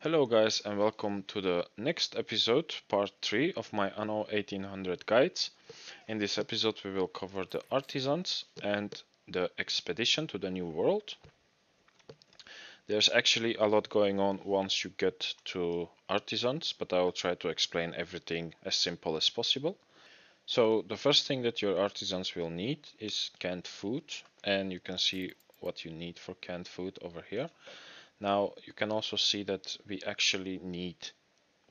Hello guys and welcome to the next episode, part 3 of my Anno 1800 guides. In this episode we will cover the Artisans and the expedition to the New World. There's actually a lot going on once you get to Artisans, but I will try to explain everything as simple as possible. So the first thing that your Artisans will need is canned food, and you can see what you need for canned food over here. Now you can also see that we actually need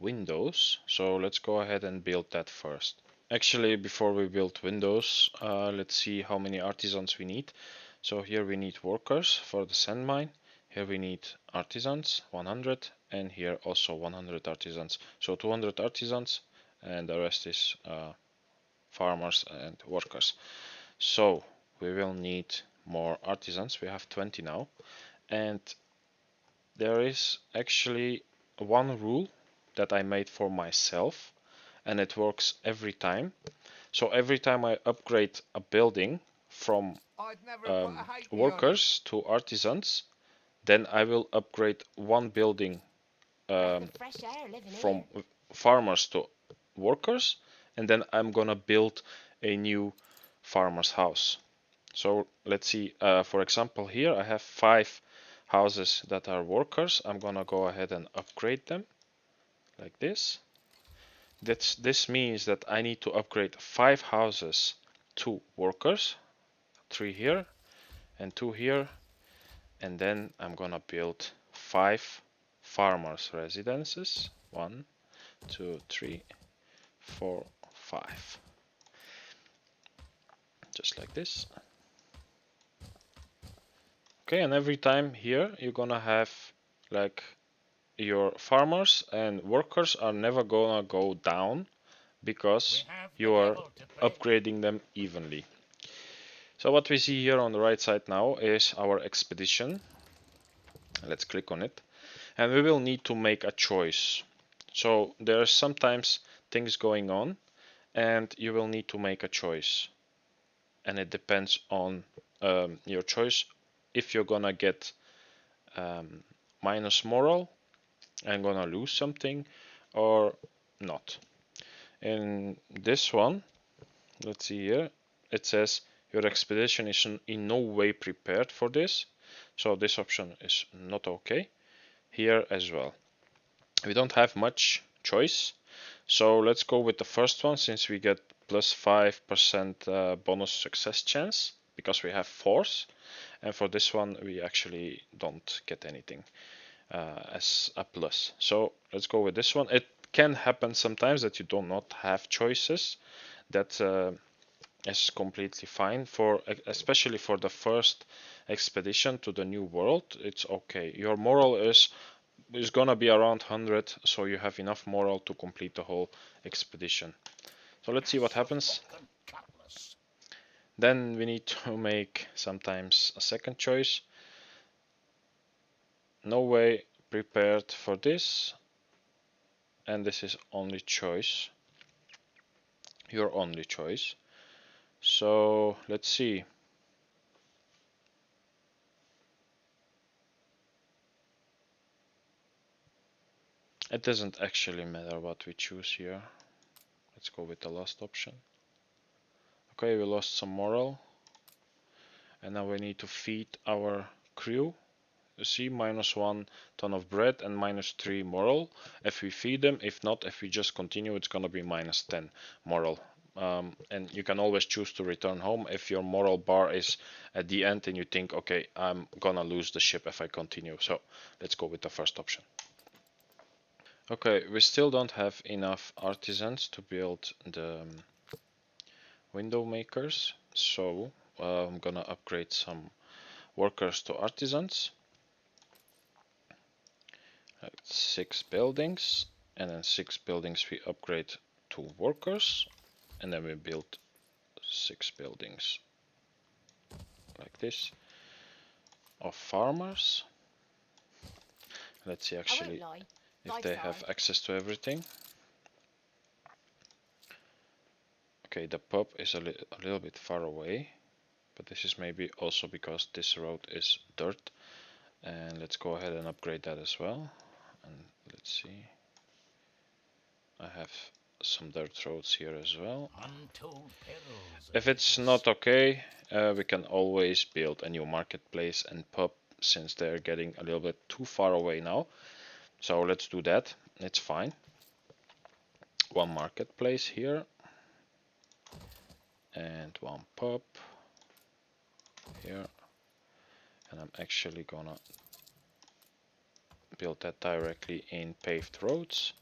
windows, so let's go ahead and build that first. Actually, before we build windows, let's see how many artisans we need. So here we need workers for the sand mine, here we need artisans 100, and here also 100 artisans, so 200 artisans, and the rest is farmers and workers. So we will need more artisans. We have 20 now, and there is actually one rule that I made for myself, and it works every time. So every time I upgrade a building from workers to artisans, then I will upgrade one building from farmers to workers, and then I'm gonna build a new farmer's house. So let's see, for example, here I have 5 houses that are workers. I'm gonna go ahead and upgrade them like this. This means that I need to upgrade 5 houses to workers, 3 here and 2 here, and then I'm gonna build 5 farmers residences. 1, 2, 3, 4, 5. Just like this. Okay, and every time here you're gonna have like your farmers and workers are never gonna go down because you are upgrading them evenly. So what we see here on the right side now is our expedition. Let's click on it, and we will need to make a choice. So there are sometimes things going on and you will need to make a choice, and it depends on your choice if you're gonna get minus moral and gonna lose something or not. In this one, let's see here, it says your expedition is in no way prepared for this, so this option is not okay. Here as well, we don't have much choice, so let's go with the first one since we get plus 5% bonus success chance because we have force, and for this one we actually don't get anything as a plus. So let's go with this one. It can happen sometimes that you do not have choices. That is completely fine, for especially for the first expedition to the new world. It's okay. Your moral is gonna be around 100, so you have enough moral to complete the whole expedition. So let's see what happens. Then we need to make sometimes a second choice. No way prepared for this, and this is only choice, your only choice. So let's see. It doesn't actually matter what we choose here. Let's go with the last option. Okay, we lost some moral, and now we need to feed our crew. You see, -1 ton of bread and -3 moral if we feed them. If not, if we just continue, it's gonna be -10 moral. And you can always choose to return home if your moral bar is at the end and you think, okay, I'm gonna lose the ship if I continue. So let's go with the first option. Okay, we still don't have enough artisans to build the window makers, so I'm gonna upgrade some workers to artisans. 6 buildings, and then 6 buildings we upgrade to workers, and then we build 6 buildings like this of farmers. Let's see actually if they have access to everything. Okay, the pub is a little bit far away, but this is maybe also because this road is dirt, and let's go ahead and upgrade that as well. And let's see. I have some dirt roads here as well. If it's not okay, we can always build a new marketplace and pub, since they're getting a little bit too far away now. So let's do that. It's fine. One marketplace here and one pub here, and I'm actually gonna build that directly in paved roads,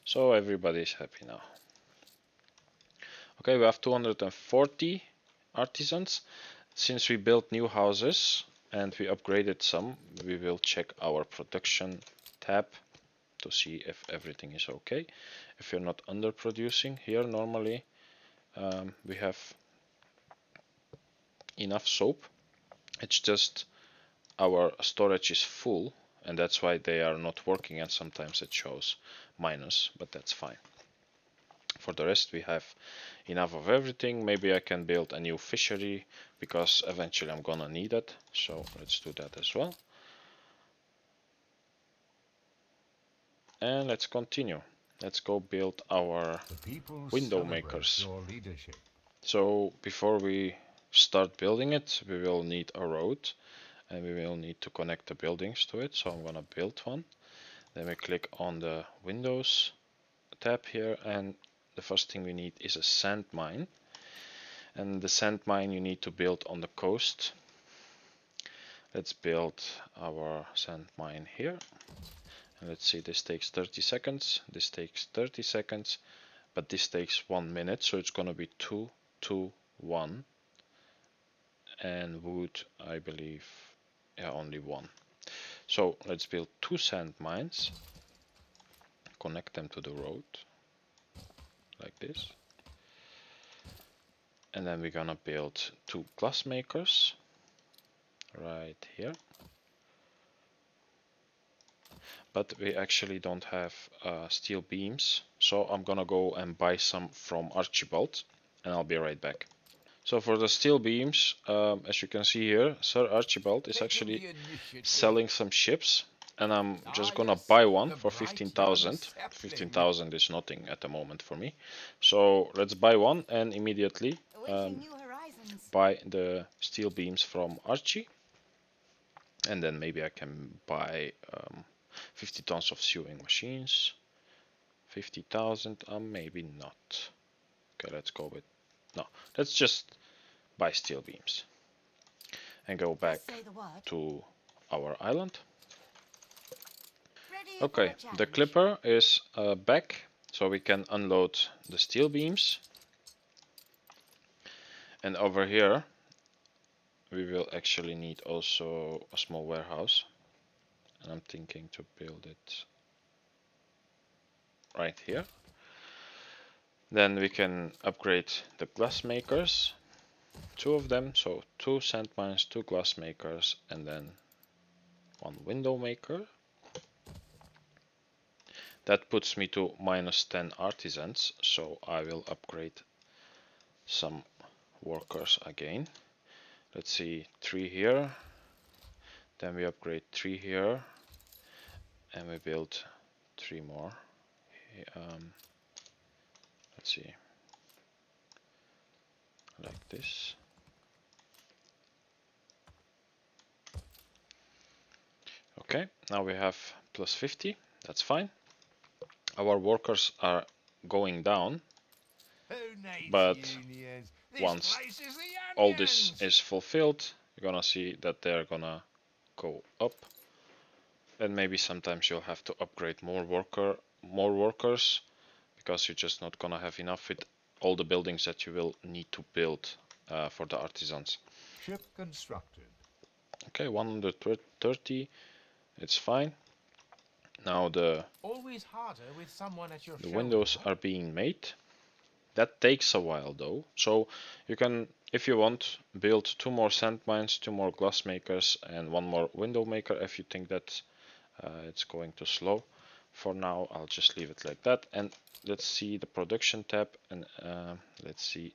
so everybody's happy now. Okay, we have 240 artisans. Since we built new houses and we upgraded some, we will check our production tab to see if everything is okay. If you're not underproducing here, normally we have enough soap. It's just our storage is full, and that's why they are not working, and sometimes it shows minus, but that's fine. For the rest, we have enough of everything. Maybe I can build a new fishery, because eventually I'm gonna need it, so let's do that as well. And let's continue. Let's go build our window makers. So before we start building it, we will need a road, and we will need to connect the buildings to it. So I'm gonna build one. Then we click on the Windows tab here, and the first thing we need is a sand mine. And the sand mine you need to build on the coast. Let's build our sand mine here. And let's see, this takes 30 seconds, this takes 30 seconds, but this takes 1 minute, so it's gonna be 2, 2, 1. And wood, I believe, yeah, only 1. So let's build 2 sand mines, connect them to the road, like this. And then we're gonna build 2 glass makers, right here. But we actually don't have steel beams, so I'm gonna go and buy some from Archibald, and I'll be right back. So for the steel beams, as you can see here, Sir Archibald is actually selling some ships, and I'm just gonna buy one for 15,000. 15,000 is nothing at the moment for me, so let's buy one and immediately buy the steel beams from Archie, and then maybe I can buy 50 tons of sewing machines. 50,000, maybe not. Okay, let's go with, no, let's just buy steel beams and go back to our island. Okay, the clipper is back, so we can unload the steel beams. And over here we will actually need also a small warehouse, and I'm thinking to build it right here. Then we can upgrade the glass makers, 2 of them, so 2 sand mines, 2 glass makers, and then 1 window maker. That puts me to -10 artisans, so I will upgrade some workers again. Let's see, 3 here, then we upgrade 3 here, and we build 3 more. Let's see, like this. Okay, now we have +50, that's fine. Our workers are going down, but once all this is fulfilled, you're gonna see that they're gonna go up. And maybe sometimes you'll have to upgrade more workers, because you're just not gonna have enough with all the buildings that you will need to build for the artisans. Ship constructed. Okay, 130, it's fine. Now the windows are being made. That takes a while though, so you can, if you want, build 2 more sand mines, 2 more glass makers, and 1 more window maker if you think that it's going too slow. For now, I'll just leave it like that. And let's see the production tab, and let's see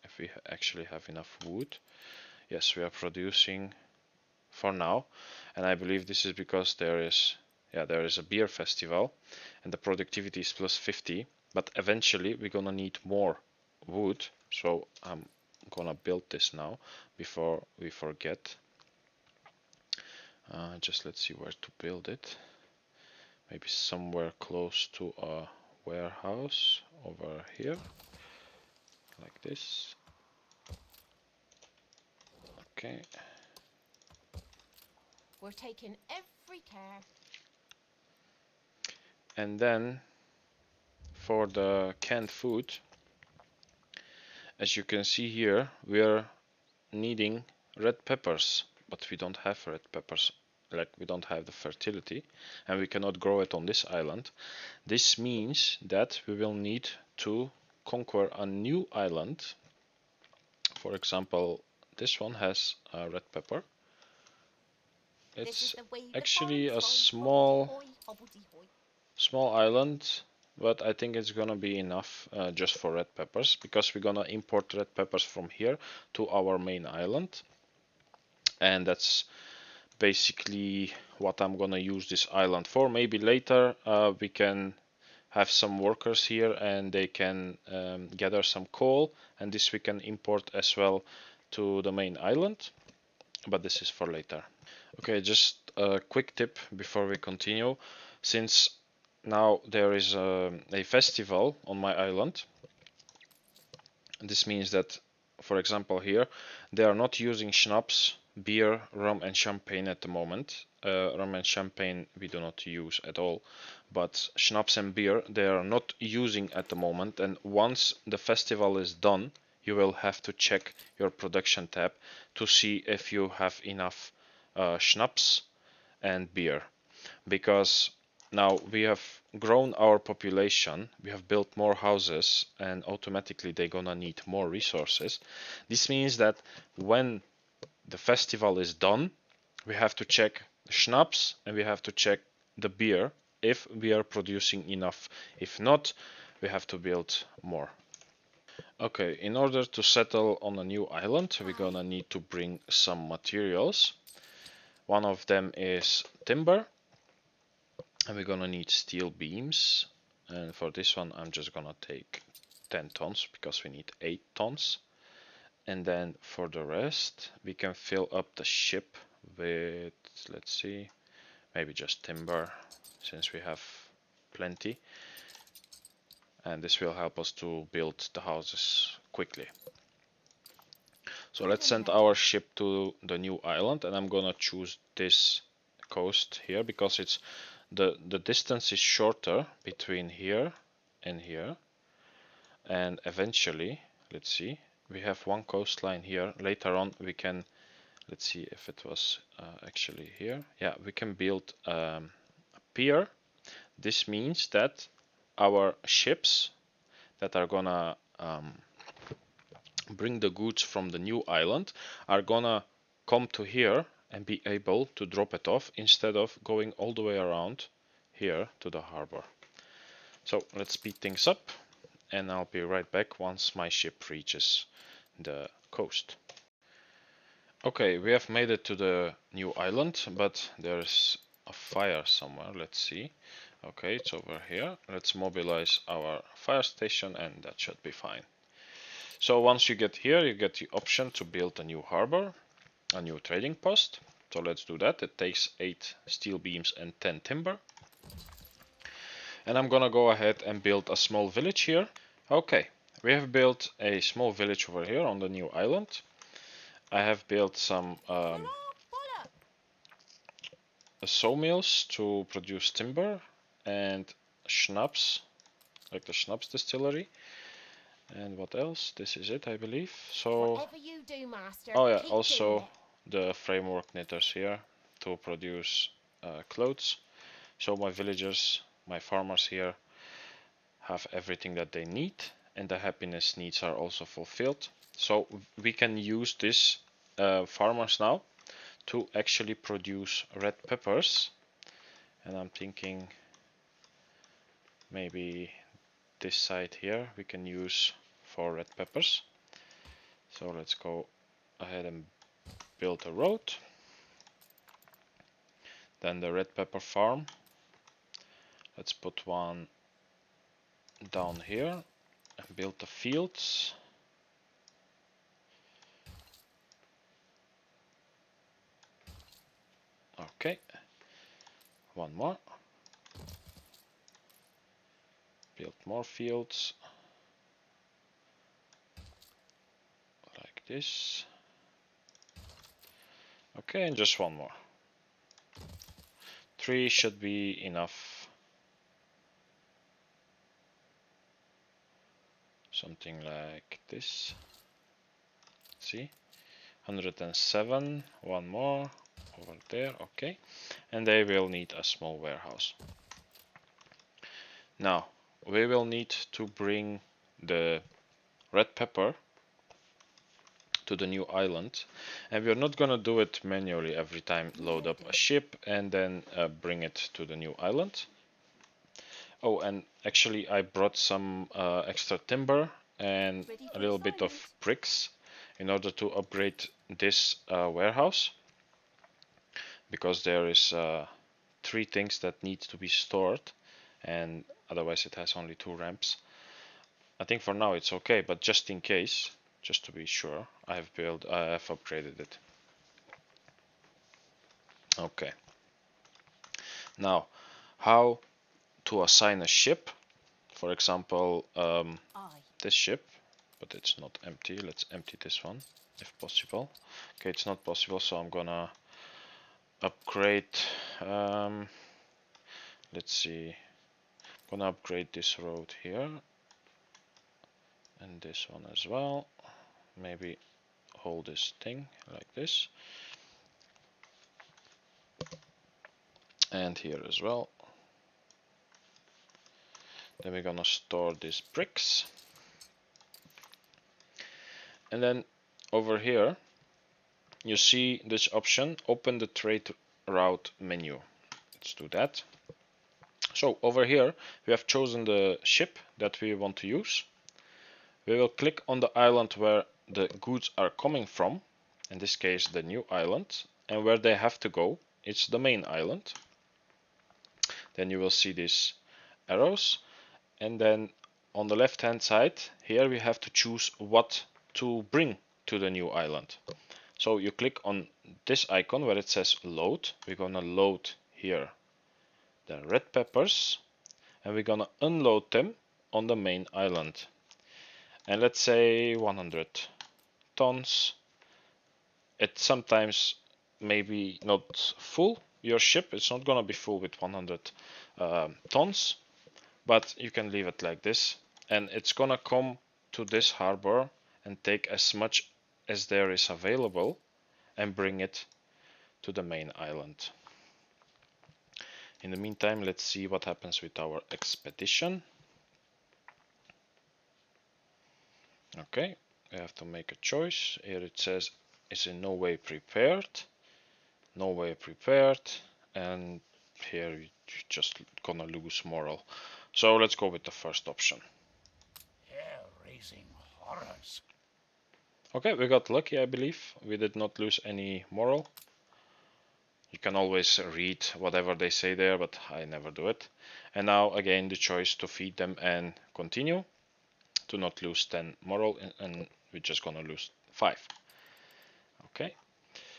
if we actually have enough wood. Yes, we are producing for now, and I believe this is because there is yeah, there is a beer festival and the productivity is plus 50, but eventually we're gonna need more wood, so I'm gonna build this now before we forget. Just let's see where to build it. Maybe somewhere close to a warehouse over here, like this. Okay. We're taking every care. And then for the canned food, as you can see here, we are needing red peppers, but we don't have red peppers, like we don't have the fertility, and we cannot grow it on this island. This means that we will need to conquer a new island. For example, this one has a red pepper. It's actually a small island, but I think it's gonna be enough just for red peppers, because we're gonna import red peppers from here to our main island, and that's basically what I'm gonna use this island for. Maybe later we can have some workers here and they can gather some coal, and this we can import as well to the main island, but this is for later. Okay, just a quick tip before we continue. Since now there is a festival on my island, this means that, for example, here they are not using schnapps, beer, rum and champagne at the moment. Rum and champagne we do not use at all, but schnapps and beer they are not using at the moment, and once the festival is done you will have to check your production tab to see if you have enough schnapps and beer, because now we have grown our population, we have built more houses, and automatically they're gonna need more resources. This means that when the festival is done, we have to check the schnapps and we have to check the beer if we are producing enough. If not, we have to build more. Okay, in order to settle on a new island, we're gonna need to bring some materials. One of them is timber, and we're gonna need steel beams, and for this one I'm just gonna take 10 tons because we need 8 tons. And then for the rest we can fill up the ship with, let's see, maybe just timber since we have plenty, and this will help us to build the houses quickly. So let's send our ship to the new island, and I'm gonna choose this coast here because it's the distance is shorter between here and here, and eventually, let's see, we have one coastline here. Later on we can, let's see if it was actually here, yeah, we can build a pier. This means that our ships that are gonna bring the goods from the new island are gonna come to here and be able to drop it off instead of going all the way around here to the harbor. So let's speed things up, and I'll be right back once my ship reaches the coast. Okay, we have made it to the new island, but there's a fire somewhere. Let's see. Okay, it's over here. Let's mobilize our fire station and that should be fine. So once you get here, you get the option to build a new harbor, a new trading post. So let's do that. It takes 8 steel beams and 10 timber. And I'm gonna go ahead and build a small village here. Okay, we have built a small village over here on the new island. I have built some sawmills to produce timber and schnapps, like the schnapps distillery. And what else? This is it, I believe. So, Whatever you do, master, oh yeah, keep also the framework knitters here to produce clothes. So my villagers, my farmers here have everything that they need, and the happiness needs are also fulfilled. So we can use this farmers now to actually produce red peppers, and I'm thinking maybe this side here we can use for red peppers. So let's go ahead and build a road. Then the red pepper farm Let's put one down here and build the fields. Okay, one more. Build more fields like this. Okay, and just one more. 3 should be enough. Something like this. See? 107, one more over there, okay. And they will need a small warehouse. Now, we will need to bring the red pepper to the new island, and we're not gonna do it manually every time. Load up a ship and then bring it to the new island. Oh, and actually I brought some extra timber and a little bit of bricks in order to upgrade this warehouse, because there is 3 things that need to be stored, and otherwise it has only 2 ramps. I think for now it's okay, but just in case, just to be sure, I have upgraded it. Okay. Now, how to assign a ship? For example, this ship, but it's not empty. Let's empty this one, if possible. Okay, it's not possible, so I'm gonna upgrade. Let's see. I'm gonna upgrade this road here, and this one as well. Maybe hold this thing like this, and here as well. Then we're gonna store these bricks, and then over here you see this option, open the trade route menu. Let's do that. So over here we have chosen the ship that we want to use. We will click on the island where the goods are coming from, in this case the new island, and where they have to go, it's the main island. Then you will see these arrows, and then on the left hand side here we have to choose what to bring to the new island. So you click on this icon where it says load. We're gonna load here the red peppers, and we're gonna unload them on the main island. And let's say 100 tons. It's sometimes maybe not full, your ship, it's not gonna be full with 100 tons, but you can leave it like this, and it's gonna come to this harbor and take as much as there is available and bring it to the main island. In the meantime, let's see what happens with our expedition. Okay, we have to make a choice. Here it says is in no way prepared, no way prepared, and here you're just gonna lose moral. So let's go with the first option. Hair-raising horrors. Okay, we got lucky, I believe. We did not lose any moral. You can always read whatever they say there, but I never do it. And now again the choice to feed them and continue, to not lose 10 moral, and we're just gonna lose 5. Okay,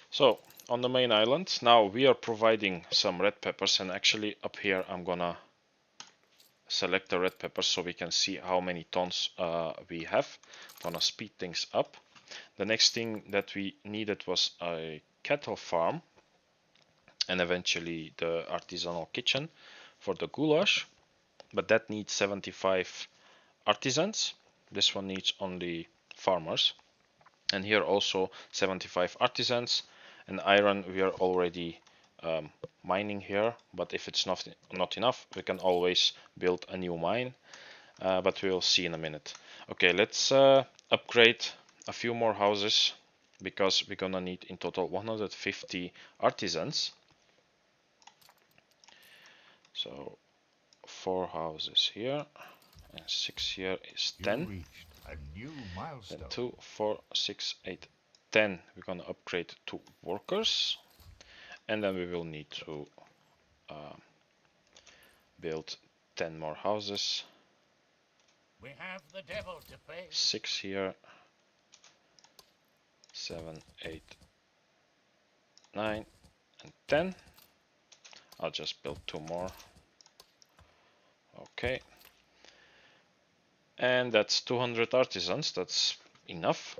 so on the main island now we are providing some red peppers, and actually up here I'm gonna select the red peppers so we can see how many tons we have. I'm gonna speed things up. The next thing that we needed was a cattle farm, and eventually the artisanal kitchen for the goulash, but that needs 75 artisans. This one needs only farmers, and here also 75 artisans. And iron we are already mining here, but if it's not enough we can always build a new mine, but we will see in a minute. Okay, let's upgrade a few more houses, because we're gonna need in total 150 artisans. So 4 houses here and 6 here is 10. You reached a new milestone. Then 2, 4, 6, 8, 10. We're gonna upgrade to workers, and then we will need to build 10 more houses. We have the devil to pay. 6 here. 7, 8, 9, and 10. I'll just build 2 more. Okay. And that's 200 artisans. That's enough.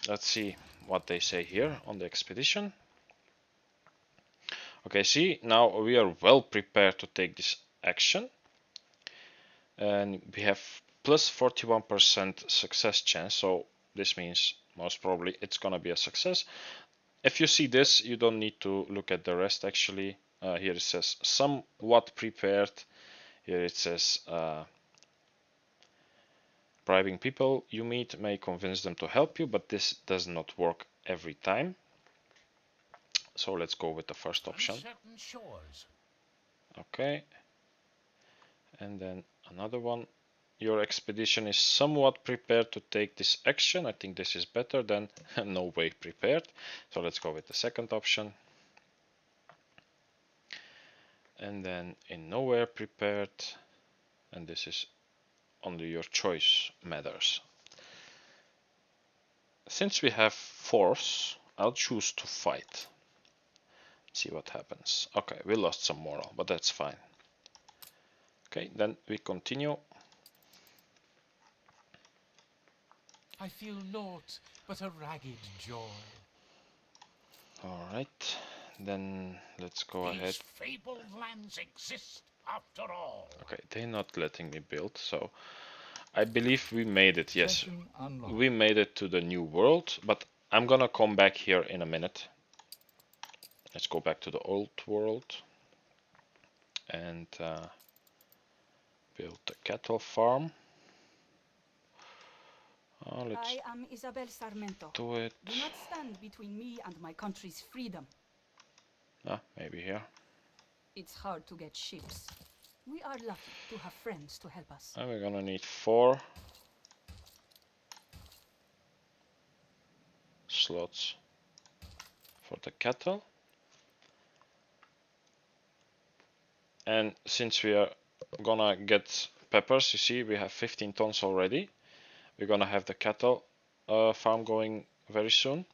Let's see what they say here on the expedition. Okay, see, now we are well prepared to take this action. And we have plus 41% success chance. So this means most probably it's gonna be a success. If you see this, you don't need to look at the rest actually. Here it says somewhat prepared. Here it says bribing people you meet may convince them to help you, but this does not work every time. So let's go with the first option. Uncertain shores. Okay. And then another one. Your expedition is somewhat prepared to take this action. I think this is better than no way prepared. So let's go with the second option. And then in nowhere prepared. And this is only your choice matters. Since we have force, I'll choose to fight. See what happens. Okay, we lost some moral, but that's fine. Okay, then we continue. I feel naught but a ragged joy. Alright, then let's go These ahead. fabled lands exist after all. Okay, they're not letting me build, so I believe we made it, yes. Session unlocked. We made it to the new world, but I'm gonna come back here in a minute. Let's go back to the old world and build the cattle farm. Let's I am Isabel Sarmento. do it. Do not stand between me and my country's freedom. Maybe here. It's hard to get ships. We are lucky to have friends to help us. And we're gonna need 4 slots for the cattle. And since we are gonna get peppers, you see we have 15 tons already. We're gonna have the cattle farm going very soon.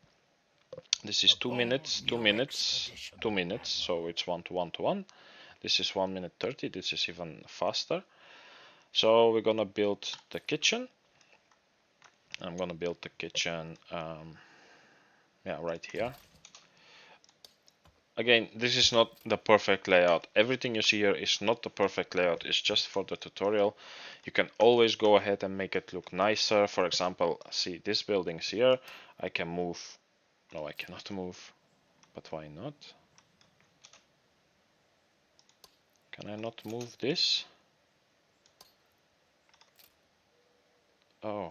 This is 2 minutes, 2 minutes, 2 minutes, so it's 1 to 1 to 1. This is 1 minute 30, this is even faster. So we're gonna build the kitchen. I'm gonna build the kitchen right here. Again, this is not the perfect layout. Everything you see here is not the perfect layout. It's just for the tutorial. You can always go ahead and make it look nicer. For example, see this building's here. I can move. No, I cannot move. But why not? Can I not move this? Oh.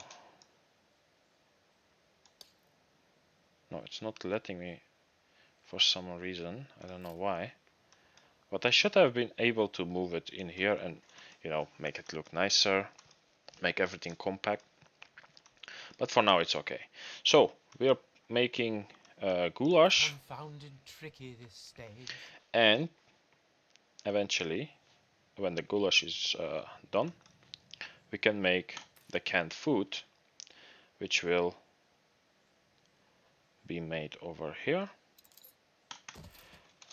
No, it's not letting me for some reason. I don't know why. But I should have been able to move it in here and, you know, make it look nicer. Make everything compact. But for now it's okay. So, we are making goulash. Confounded tricky this stage. And eventually, when the goulash is done, we can make the canned food, which will be made over here.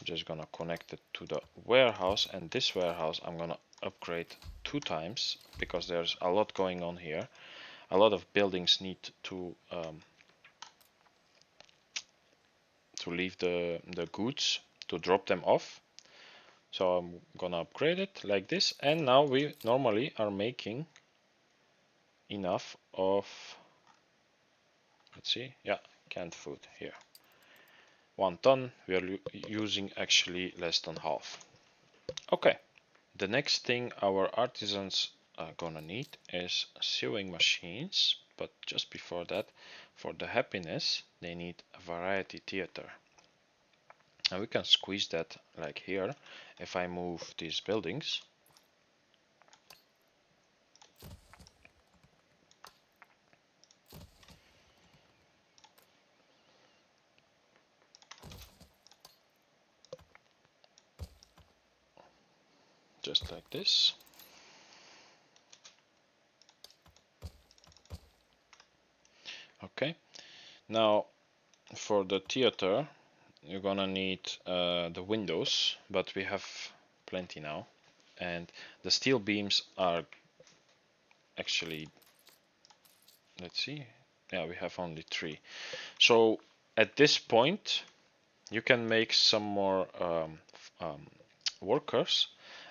I'm just gonna connect it to the warehouse, and this warehouse I'm gonna upgrade 2 times because there's a lot going on here. A lot of buildings need to leave the goods, to drop them off. So I'm gonna upgrade it like this, and now we normally are making enough of, let's see, yeah, canned food here. 1 ton, we are using actually less than half. Okay, the next thing our artisans are gonna need is sewing machines, but just before that, for the happiness, they need a variety theater. And we can squeeze that like here. If I move these buildings, just like this. Now for the theater you're gonna need the windows, but we have plenty now, and the steel beams are actually, let's see, yeah, we have only 3. So at this point you can make some more workers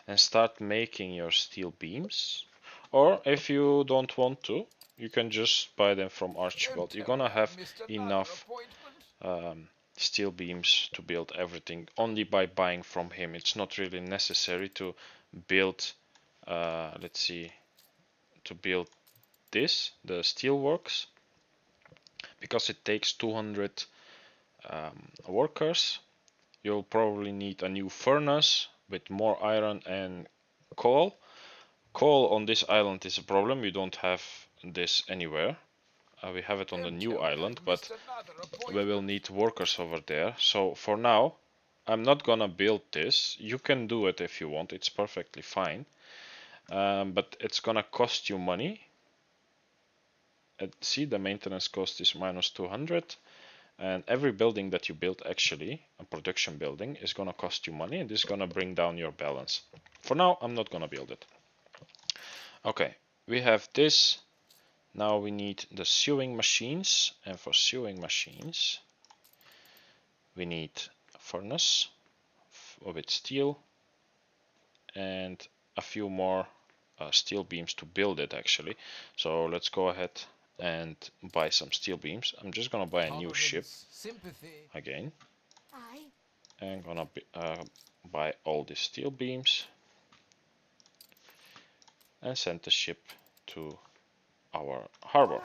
and start making your steel beams, or if you don't want to, you can just buy them from Archibald. You're gonna have enough steel beams to build everything only by buying from him. It's not really necessary to build, let's see, to build this, the steelworks, because it takes 200 workers. You'll probably need a new furnace with more iron and coal. Coal on this island is a problem. You don't have this anywhere. We have it on the new island, but we will need workers over there. So for now, I'm not gonna build this. You can do it if you want. It's perfectly fine. But it's gonna cost you money. See, the maintenance cost is minus 200. And every building that you build, actually, a production building, is gonna cost you money, and this is gonna bring down your balance. For now, I'm not gonna build it. Okay, we have this. Now we need the sewing machines, and for sewing machines, we need a furnace with steel and a few more steel beams to build it, actually. So let's go ahead and buy some steel beams. I'm just gonna buy a new ship again. I'm gonna buy all the steel beams and send the ship to our harbor.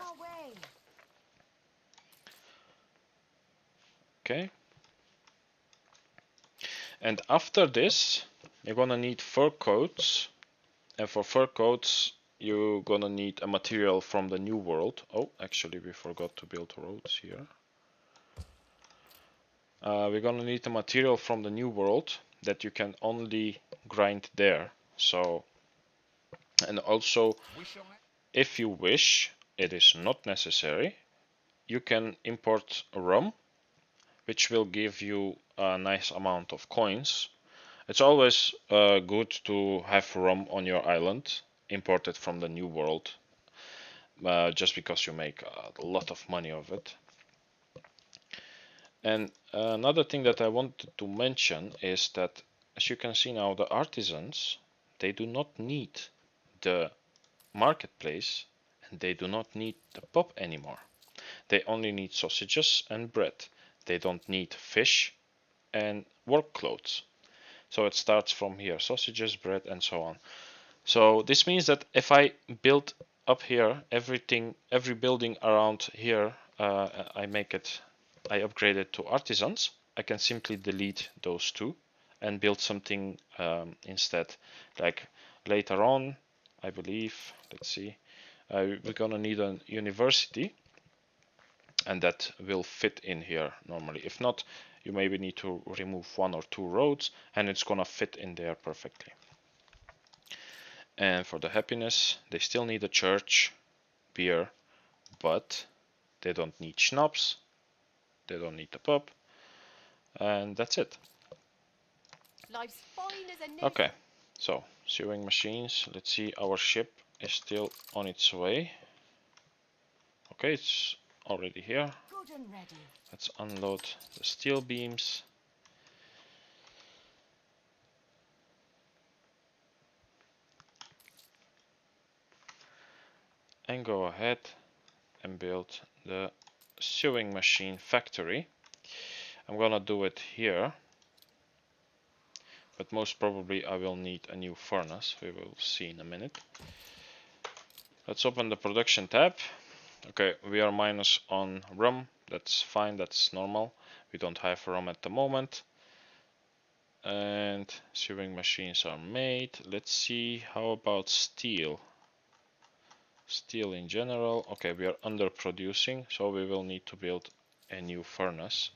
Okay. And after this, you're gonna need fur coats, and for fur coats, you're gonna need a material from the new world. Oh, actually, we forgot to build roads here. We're gonna need a material from the new world that you can only grind there. So, and also, if you wish, it is not necessary, you can import rum, which will give you a nice amount of coins. It's always good to have rum on your island, imported from the new world, just because you make a lot of money of it. And another thing that I wanted to mention is that, as you can see now, the artisans, they do not need the marketplace, and they do not need the pub anymore. They only need sausages and bread. They don't need fish and work clothes. So it starts from here, sausages, bread, and so on. So this means that if I build up here everything, every building around here, I upgrade it to artisans, I can simply delete those two and build something instead. Like later on, I believe, let's see, we're gonna need a university, and that will fit in here normally. If not, you maybe need to remove 1 or 2 roads, and it's gonna fit in there perfectly. And for the happiness, they still need a church, beer, but they don't need schnapps, they don't need the pub, and that's it. Life's fine as a new. Okay, so sewing machines. Let's see, our ship is still on its way. Okay, it's already here. Good and ready. Let's unload the steel beams. And go ahead and build the sewing machine factory. I'm gonna do it here, but most probably I will need a new furnace. We will see in a minute. Let's open the production tab. Okay, we are minus on rum. That's fine, that's normal. We don't have rum at the moment. And sewing machines are made. Let's see, how about steel? Steel in general. Okay, we are underproducing, so we will need to build a new furnace.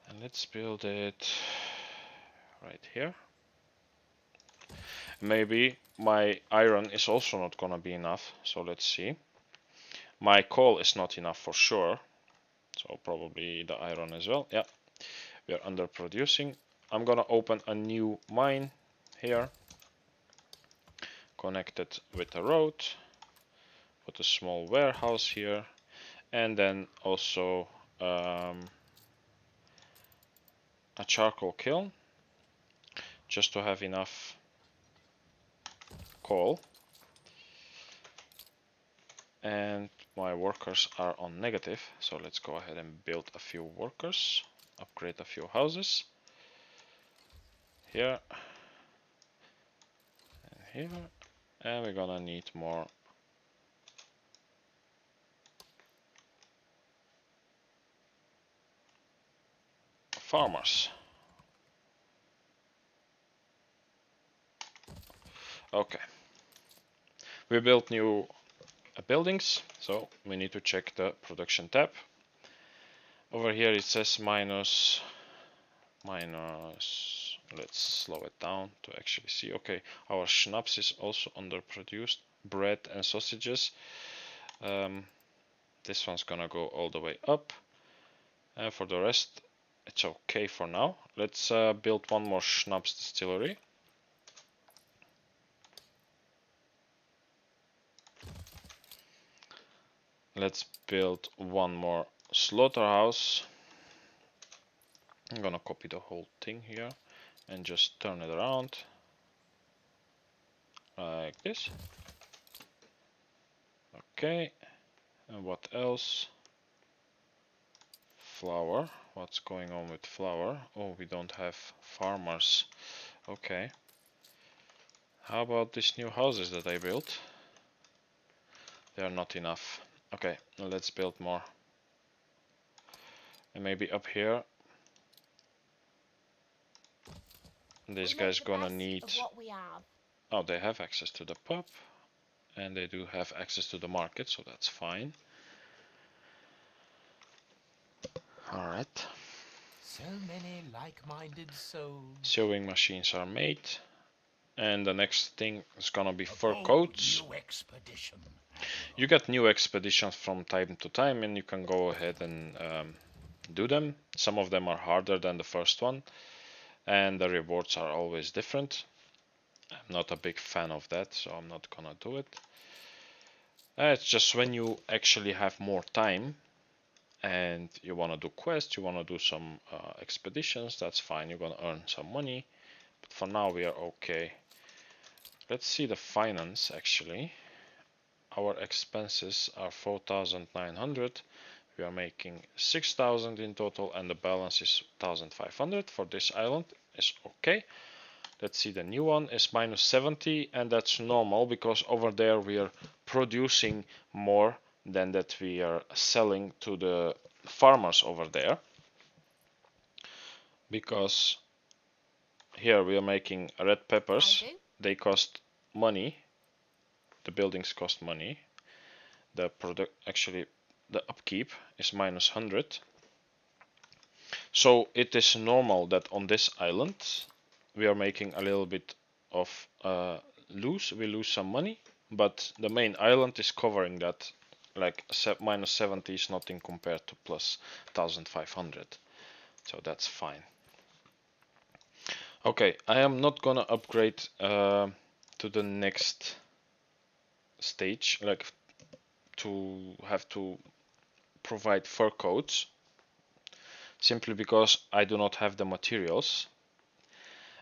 And let's build it right here. Maybe my iron is also not gonna be enough, so let's see. My coal is not enough for sure, so probably the iron as well. Yeah, we are underproducing. I'm gonna open a new mine here, connected with a road, put a small warehouse here, and then also a charcoal kiln, just to have enough coal. And my workers are on negative, so let's go ahead and build a few workers, upgrade a few houses here and here, and we're gonna need more farmers. Okay, we built new buildings, so we need to check the production tab. Over here it says minus, let's slow it down to actually see. Okay, our schnapps is also underproduced, bread and sausages. This one's gonna go all the way up, and for the rest it's okay for now. Let's build one more schnapps distillery. Let's build one more slaughterhouse. I'm gonna copy the whole thing here and just turn it around like this. Okay, and what else? Flour. What's going on with flour? Oh, we don't have farmers. Okay. How about these new houses that I built? They are not enough. Okay, let's build more. And maybe up here. This guy's gonna need... Oh, they have access to the pub. And they do have access to the market, so that's fine. Alright. So many like-minded souls. Sewing machines are made. And the next thing is gonna be fur coats. You get new expeditions from time to time, and you can go ahead and do them. Some of them are harder than the first one, and the rewards are always different. I'm not a big fan of that, so I'm not gonna do it. It's just when you actually have more time and you want to do quests, you want to do some expeditions, that's fine, you're gonna earn some money. But for now we are okay. Let's see the finance actually. Our expenses are 4,900. We are making 6,000 in total, and the balance is 1,500 for this island. Is okay. Let's see, the new one is minus 70, and that's normal because over there we are producing more than that we are selling to the farmers over there. Because here we are making red peppers. They cost money. The buildings cost money. The product, actually, the upkeep is minus 100. So it is normal that on this island we are making a little bit of we lose some money, but the main island is covering that. Like minus 70 is nothing compared to plus 1,500, so that's fine. Okay, I am not gonna upgrade to the next stage, like to have to provide fur coats, simply because I do not have the materials.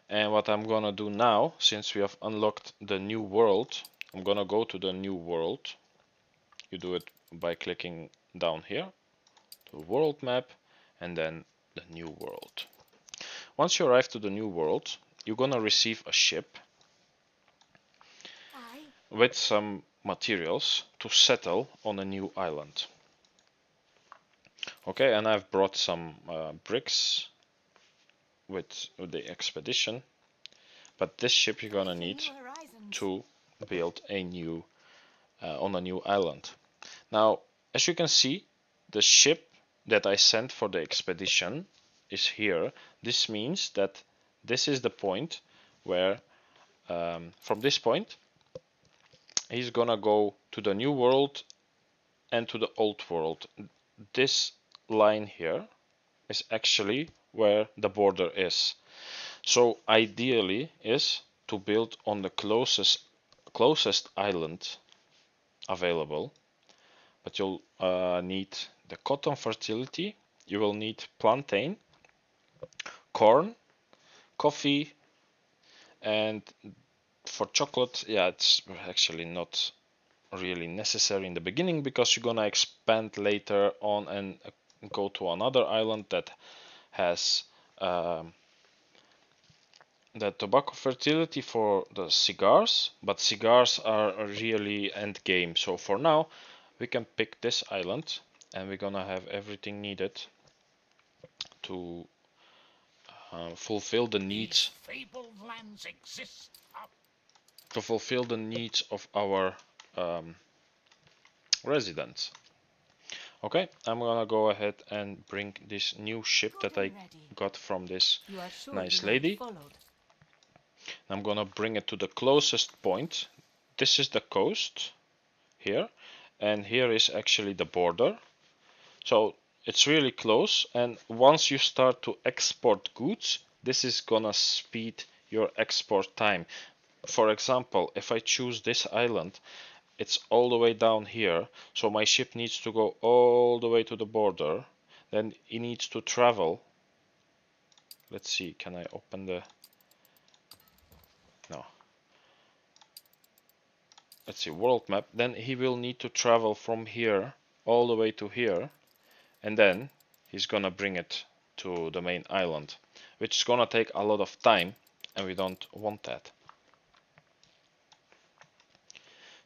And what I'm gonna do now, since we have unlocked the new world, I'm gonna go to the new world. You do it by clicking down here, the world map, and then the new world. Once you arrive to the new world, you're gonna receive a ship with some materials to settle on a new island. Okay, and I've brought some bricks with the expedition, but this ship you're gonna need to build a new on a new island. Now, as you can see, the ship that I sent for the expedition is here. This means that this is the point where from this point he's gonna go to the new world and to the old world. This line here is actually where the border is. So ideally is to build on the closest island available, but you'll need the cotton fertility, you will need plantain, corn, coffee, and for chocolate, yeah, it's actually not really necessary in the beginning because you're gonna expand later on and go to another island that has the tobacco fertility for the cigars, but cigars are really end game. So for now, we can pick this island and we're gonna have everything needed to fulfill the needs. Fabled lands exist. To fulfill the needs of our residents. Okay, I'm gonna go ahead and bring this new ship that I got from this nice lady. I'm gonna bring it to the closest point. This is the coast here, and here is actually the border. So it's really close, and once you start to export goods, this is gonna speed your export time. For example, if I choose this island, it's all the way down here, so my ship needs to go all the way to the border, then it needs to travel. Let's see, can I open the... No. Let's see, world map. Then he will need to travel from here all the way to here, and then he's gonna bring it to the main island, which is gonna take a lot of time, and we don't want that.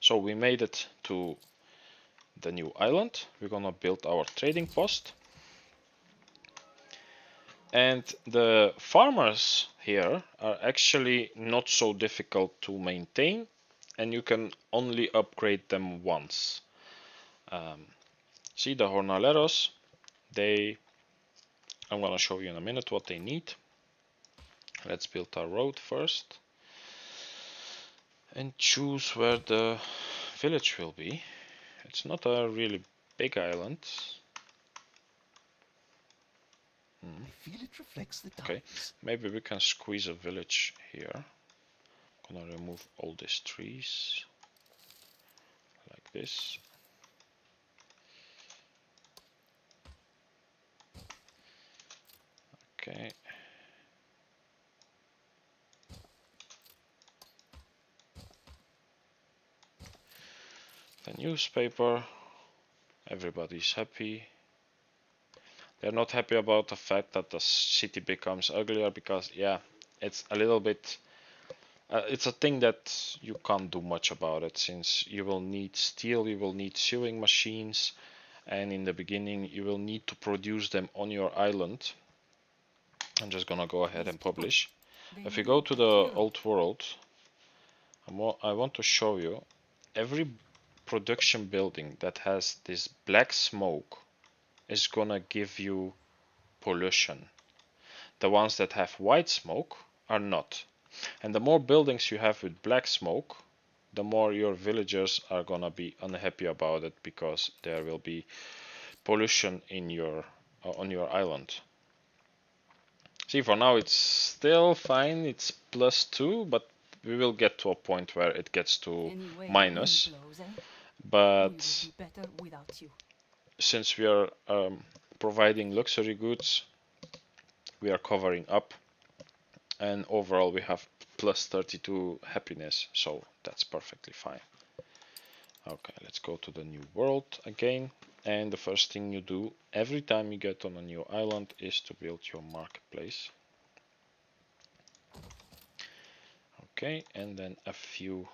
So we made it to the new island. We're gonna build our trading post. And the farmers here are actually not so difficult to maintain, and you can only upgrade them once. See the jornaleros, I'm gonna show you in a minute what they need. Let's build our road first and choose where the village will be. It's not a really big island. I feel it reflects the Okay, times. maybe we can squeeze a village here. I'm gonna remove all these trees like this. Okay. The newspaper. Everybody's happy. They're not happy about the fact that the city becomes uglier because, yeah, it's a little bit... it's a thing that you can't do much about it, since you will need steel, you will need sewing machines, and in the beginning you will need to produce them on your island. I'm just gonna go ahead and publish. If you go to the old world, I want to show you every production building that has this black smoke is gonna give you pollution. The ones that have white smoke are not. And the more buildings you have with black smoke, the more your villagers are gonna be unhappy about it, because there will be pollution in your on your island. See, for now it's still fine, it's +2, but we will get to a point where it gets to minus. But since we are providing luxury goods, we are covering up, and overall we have +32 happiness, so that's perfectly fine. Okay, let's go to the new world again, and the first thing you do every time you get on a new island is to build your marketplace. Okay, and then a few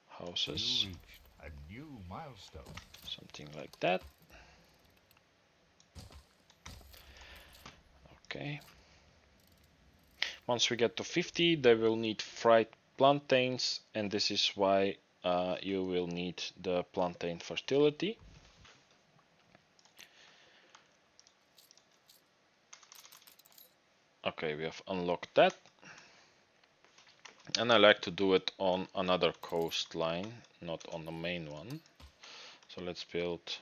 houses. You reached a new milestone. Something like that. Okay. Once we get to 50, they will need fried plantains, and this is why you will need the plantain fertility. Okay, we have unlocked that. And I like to do it on another coastline, not on the main one. So let's build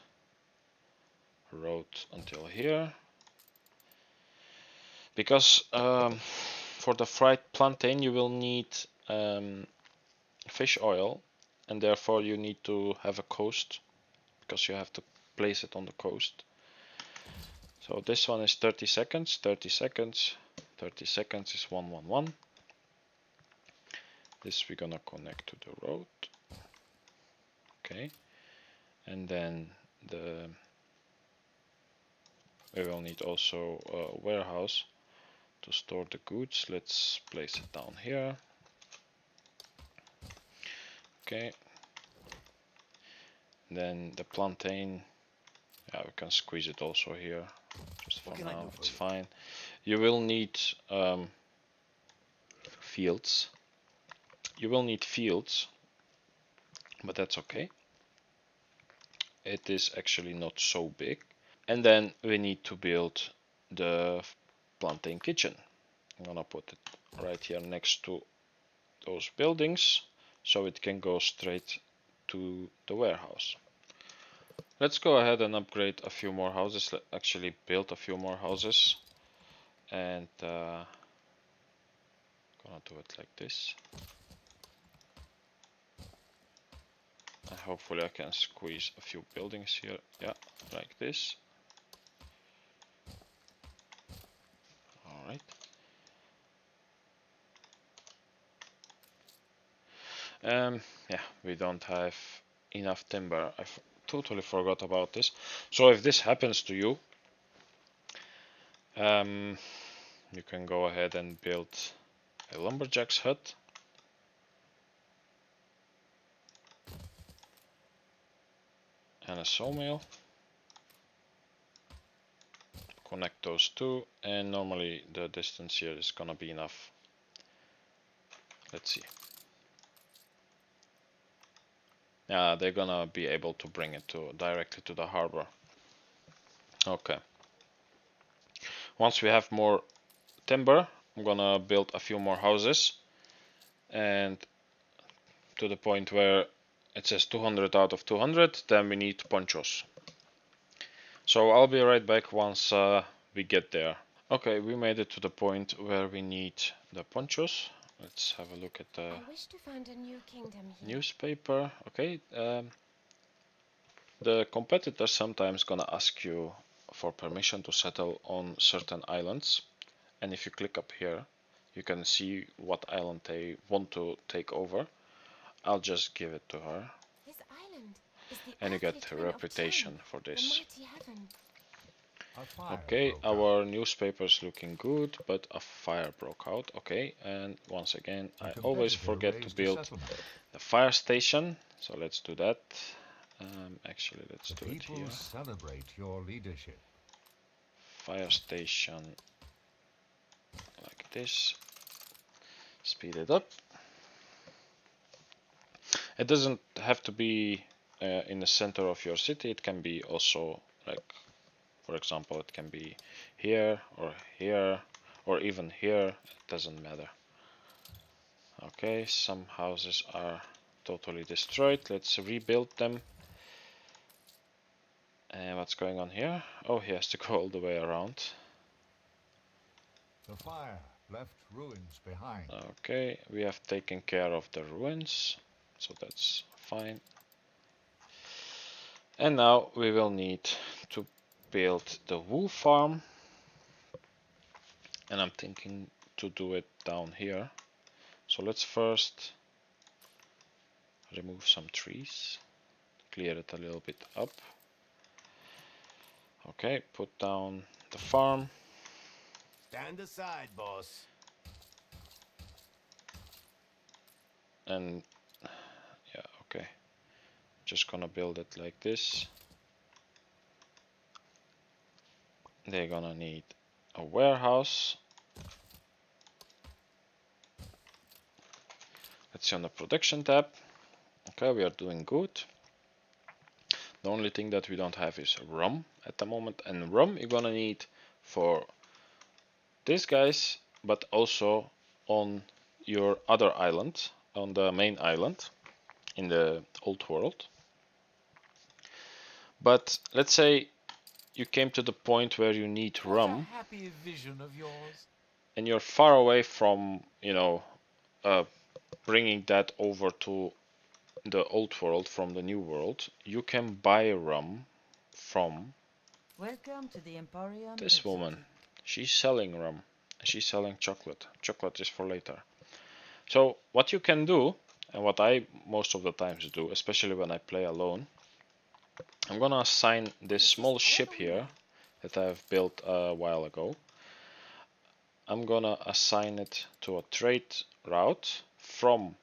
a road until here. Because for the fried plantain you will need fish oil, and therefore you need to have a coast, because you have to place it on the coast. So this one is 30 seconds, 30 seconds, 30 seconds is 111. This we're gonna connect to the road. Okay, and then we will need also a warehouse to store the goods. Let's place it down here. Okay, then the plantain, yeah, we can squeeze it also here. Just for now, it's fine. You will need fields. You will need fields, but that's okay. It is actually not so big. And then we need to build the plantain kitchen. I'm gonna put it right here next to those buildings, so it can go straight to the warehouse. Let's go ahead and upgrade a few more houses. Let's actually build a few more houses, and gonna do it like this. And hopefully I can squeeze a few buildings here. Yeah, like this. Alright. Yeah, we don't have enough timber. I totally forgot about this. So if this happens to you, you can go ahead and build a lumberjack's hut. And a sawmill. Connect those two, and normally the distance here is gonna be enough. Let's see. Yeah, they're gonna be able to bring it directly to the harbor. Okay. Once we have more timber, I'm gonna build a few more houses, and to the point where it says 200 out of 200, then we need ponchos. So I'll be right back once we get there. Okay, we made it to the point where we need the ponchos. Let's have a look at the I wish to find a new kingdom here. newspaper. Okay, the competitors sometimes gonna ask you for permission to settle on certain islands, and if you click up here, you can see what island they want to take over. I'll just give it to her. This island is the And you earthly get a twin of reputation Time, for the this. mighty heaven. Okay, our newspaper's looking good, but a fire broke out. Okay, and once again, I always forget to build the fire station, so let's do that. Actually, let's do it here. Celebrate your leadership. Fire station like this. Speed it up. It doesn't have to be in the center of your city. It can be also, like, for example, it can be here or even here. It doesn't matter. Okay, some houses are totally destroyed. Let's rebuild them. And what's going on here? Oh, he has to go all the way around. The fire left ruins behind. Okay, we have taken care of the ruins, so that's fine. And now we will need to build the wool farm. And I'm thinking to do it down here. So let's first remove some trees, clear it a little bit up. Okay, put down the farm. Stand aside, boss. And yeah, okay. Just gonna build it like this. They're gonna need a warehouse. Let's see on the production tab. Okay, we are doing good. The only thing that we don't have is rum at the moment, and rum you're gonna need for these guys, but also on your other island, on the main island in the old world. But let's say you came to the point where you need What a rum happy vision of yours. and you're far away from, you know, bringing that over to the old world from the new world. You can buy rum from Welcome to the Emporium. this woman. She's selling rum. She's selling chocolate. Chocolate is for later. So what you can do, and what I most of the times do, especially when I play alone, I'm gonna assign this small ship here that I've built a while ago. I'm gonna assign it to a trade route from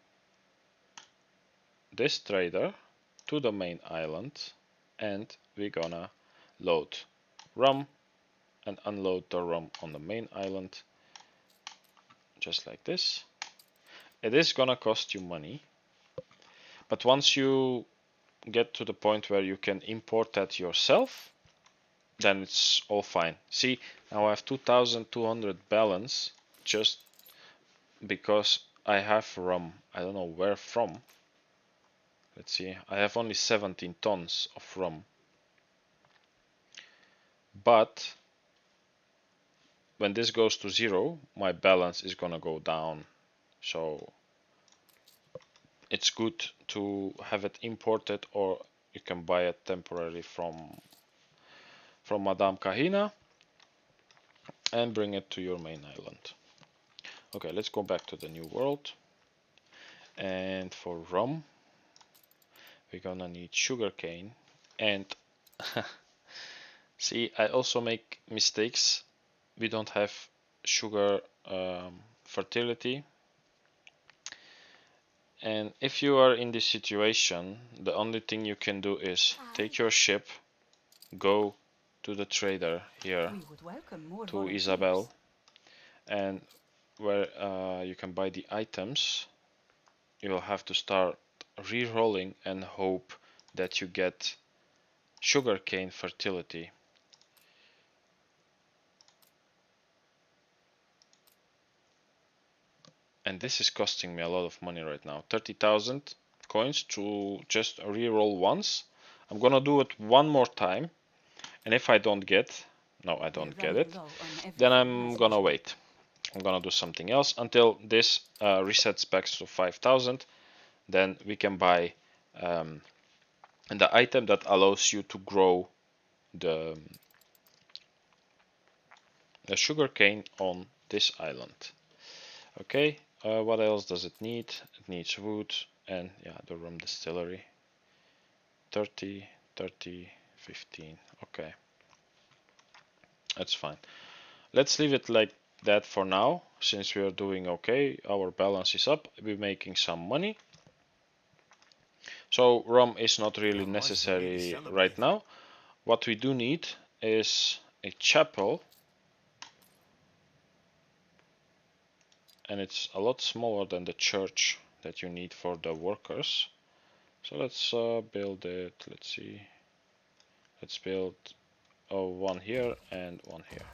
this trader to the main island, and we're gonna load rum and unload the rum on the main island just like this. It is gonna cost you money, but once you get to the point where you can import that yourself, then it's all fine. See, now I have 2200 balance just because I have rum. I don't know where from. Let's see, I have only 17 tons of rum. But when this goes to 0, my balance is gonna go down. So it's good to have it imported, or you can buy it temporarily from Madame Kahina and bring it to your main island. Okay, let's go back to the new world. And for rum, we're gonna need sugarcane. And see, I also make mistakes. We don't have sugar fertility. And if you are in this situation, the only thing you can do is take your ship, go to the trader here, We would welcome more to volunteers. Isabel, and where you can buy the items, you'll have to start re-rolling and hope that you get sugarcane fertility. And this is costing me a lot of money right now. 30,000 coins to just re-roll once. I'm gonna do it one more time, and if I don't get, no, I don't get it, then I'm gonna wait. I'm gonna do something else until this resets back to 5,000. Then we can buy the item that allows you to grow the sugarcane on this island. Okay, what else does it need? It needs wood and yeah, the rum distillery. 30, 30, 15. Okay, that's fine. Let's leave it like that for now, since we are doing okay. Our balance is up. We're making some money. So rum is not really necessary right now. What we do need is a chapel, and it's a lot smaller than the church that you need for the workers. So let's build it. Let's see. Let's build one here and one here.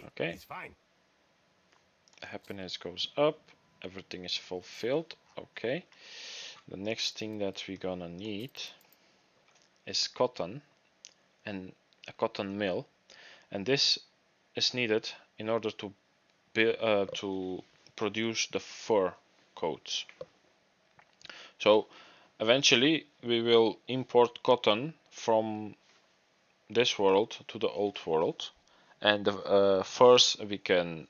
Okay. It's fine. Happiness goes up. Everything is fulfilled. Okay. The next thing that we're gonna need is cotton and a cotton mill, and this is needed in order to produce the fur coats. So eventually we will import cotton from this world to the old world, and the furs we can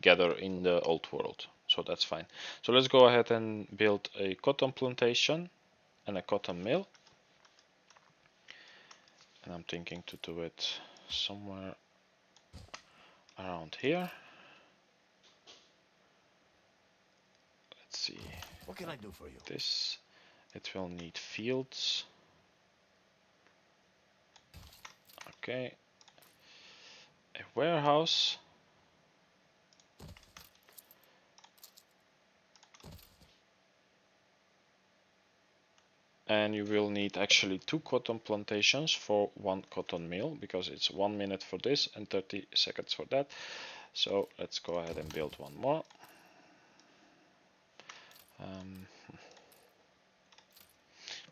gather in the old world, so that's fine. So let's go ahead and build a cotton plantation and a cotton mill, and I'm thinking to do it somewhere around here. Let's see. What can I do for you? This, it will need fields. Okay, a warehouse. And you will need actually 2 cotton plantations for 1 cotton mill, because it's 1 minute for this and 30 seconds for that. So let's go ahead and build one more.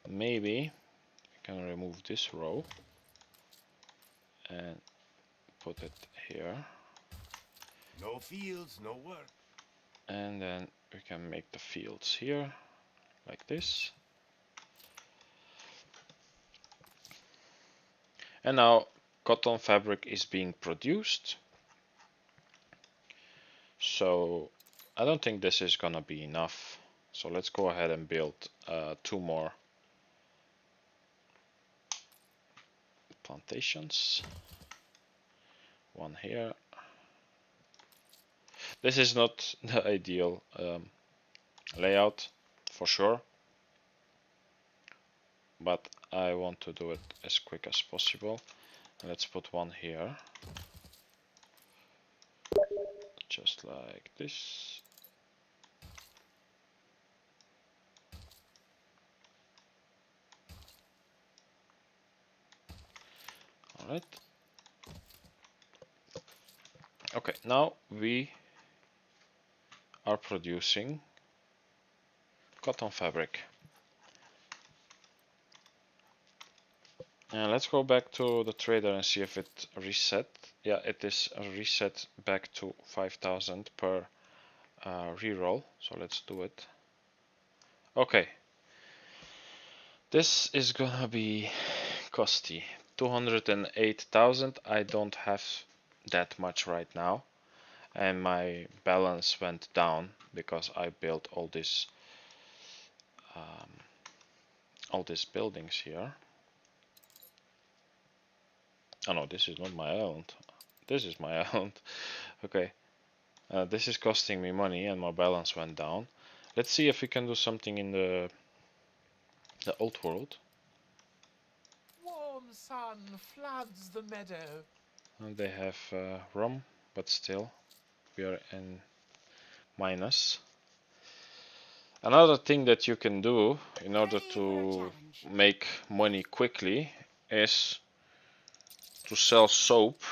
Maybe we can remove this row and put it here. No fields, no work. And then we can make the fields here, like this. And now cotton fabric is being produced. So I don't think this is gonna be enough. So let's go ahead and build 2 more plantations. One here. This is not the ideal layout for sure, but I want to do it as quick as possible. Let's put one here, just like this. Alright. Okay, now we are producing cotton fabric. And let's go back to the trader and see if it reset. Yeah, it is reset back to 5,000 per reroll. So let's do it. Okay. This is gonna be costly. 208,000. I don't have that much right now. And my balance went down because I built all these buildings here. Oh no, this is not my island. This is my island. Okay. This is costing me money and my balance went down. Let's see if we can do something in the old world. Warm sun floods the meadow. And they have rum, but still we are in minus. Another thing that you can do in order to make money quickly is to sell soap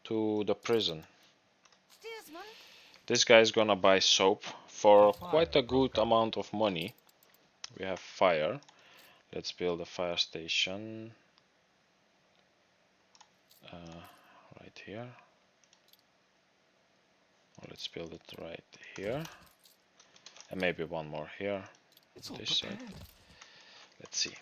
to the prison. Steersman, This guy is gonna buy soap for quite a good amount of money. We have fire. Let's build a fire station right here. Or let's build it right here. And maybe one more here. It's all This side. prepared. Let's see.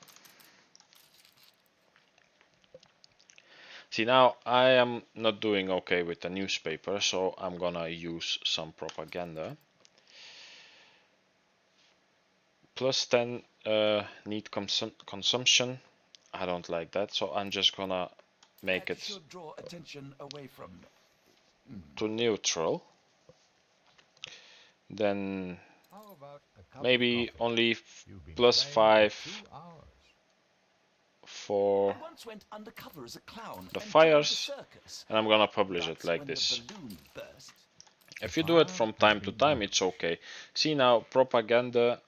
See, now I am not doing okay with the newspaper, so I'm gonna use some propaganda. Plus 10 need consumption. I don't like that, so I'm just gonna make That it should draw attention away from to neutral. Then How about a cup of maybe coffee? only You've been plus playing 5 for 2 hours. for I once went undercover as a clown the and fires, joined the circus. and I'm gonna publish it But like when this. the balloon burst, If you do it from time to time, it's okay. See, now propaganda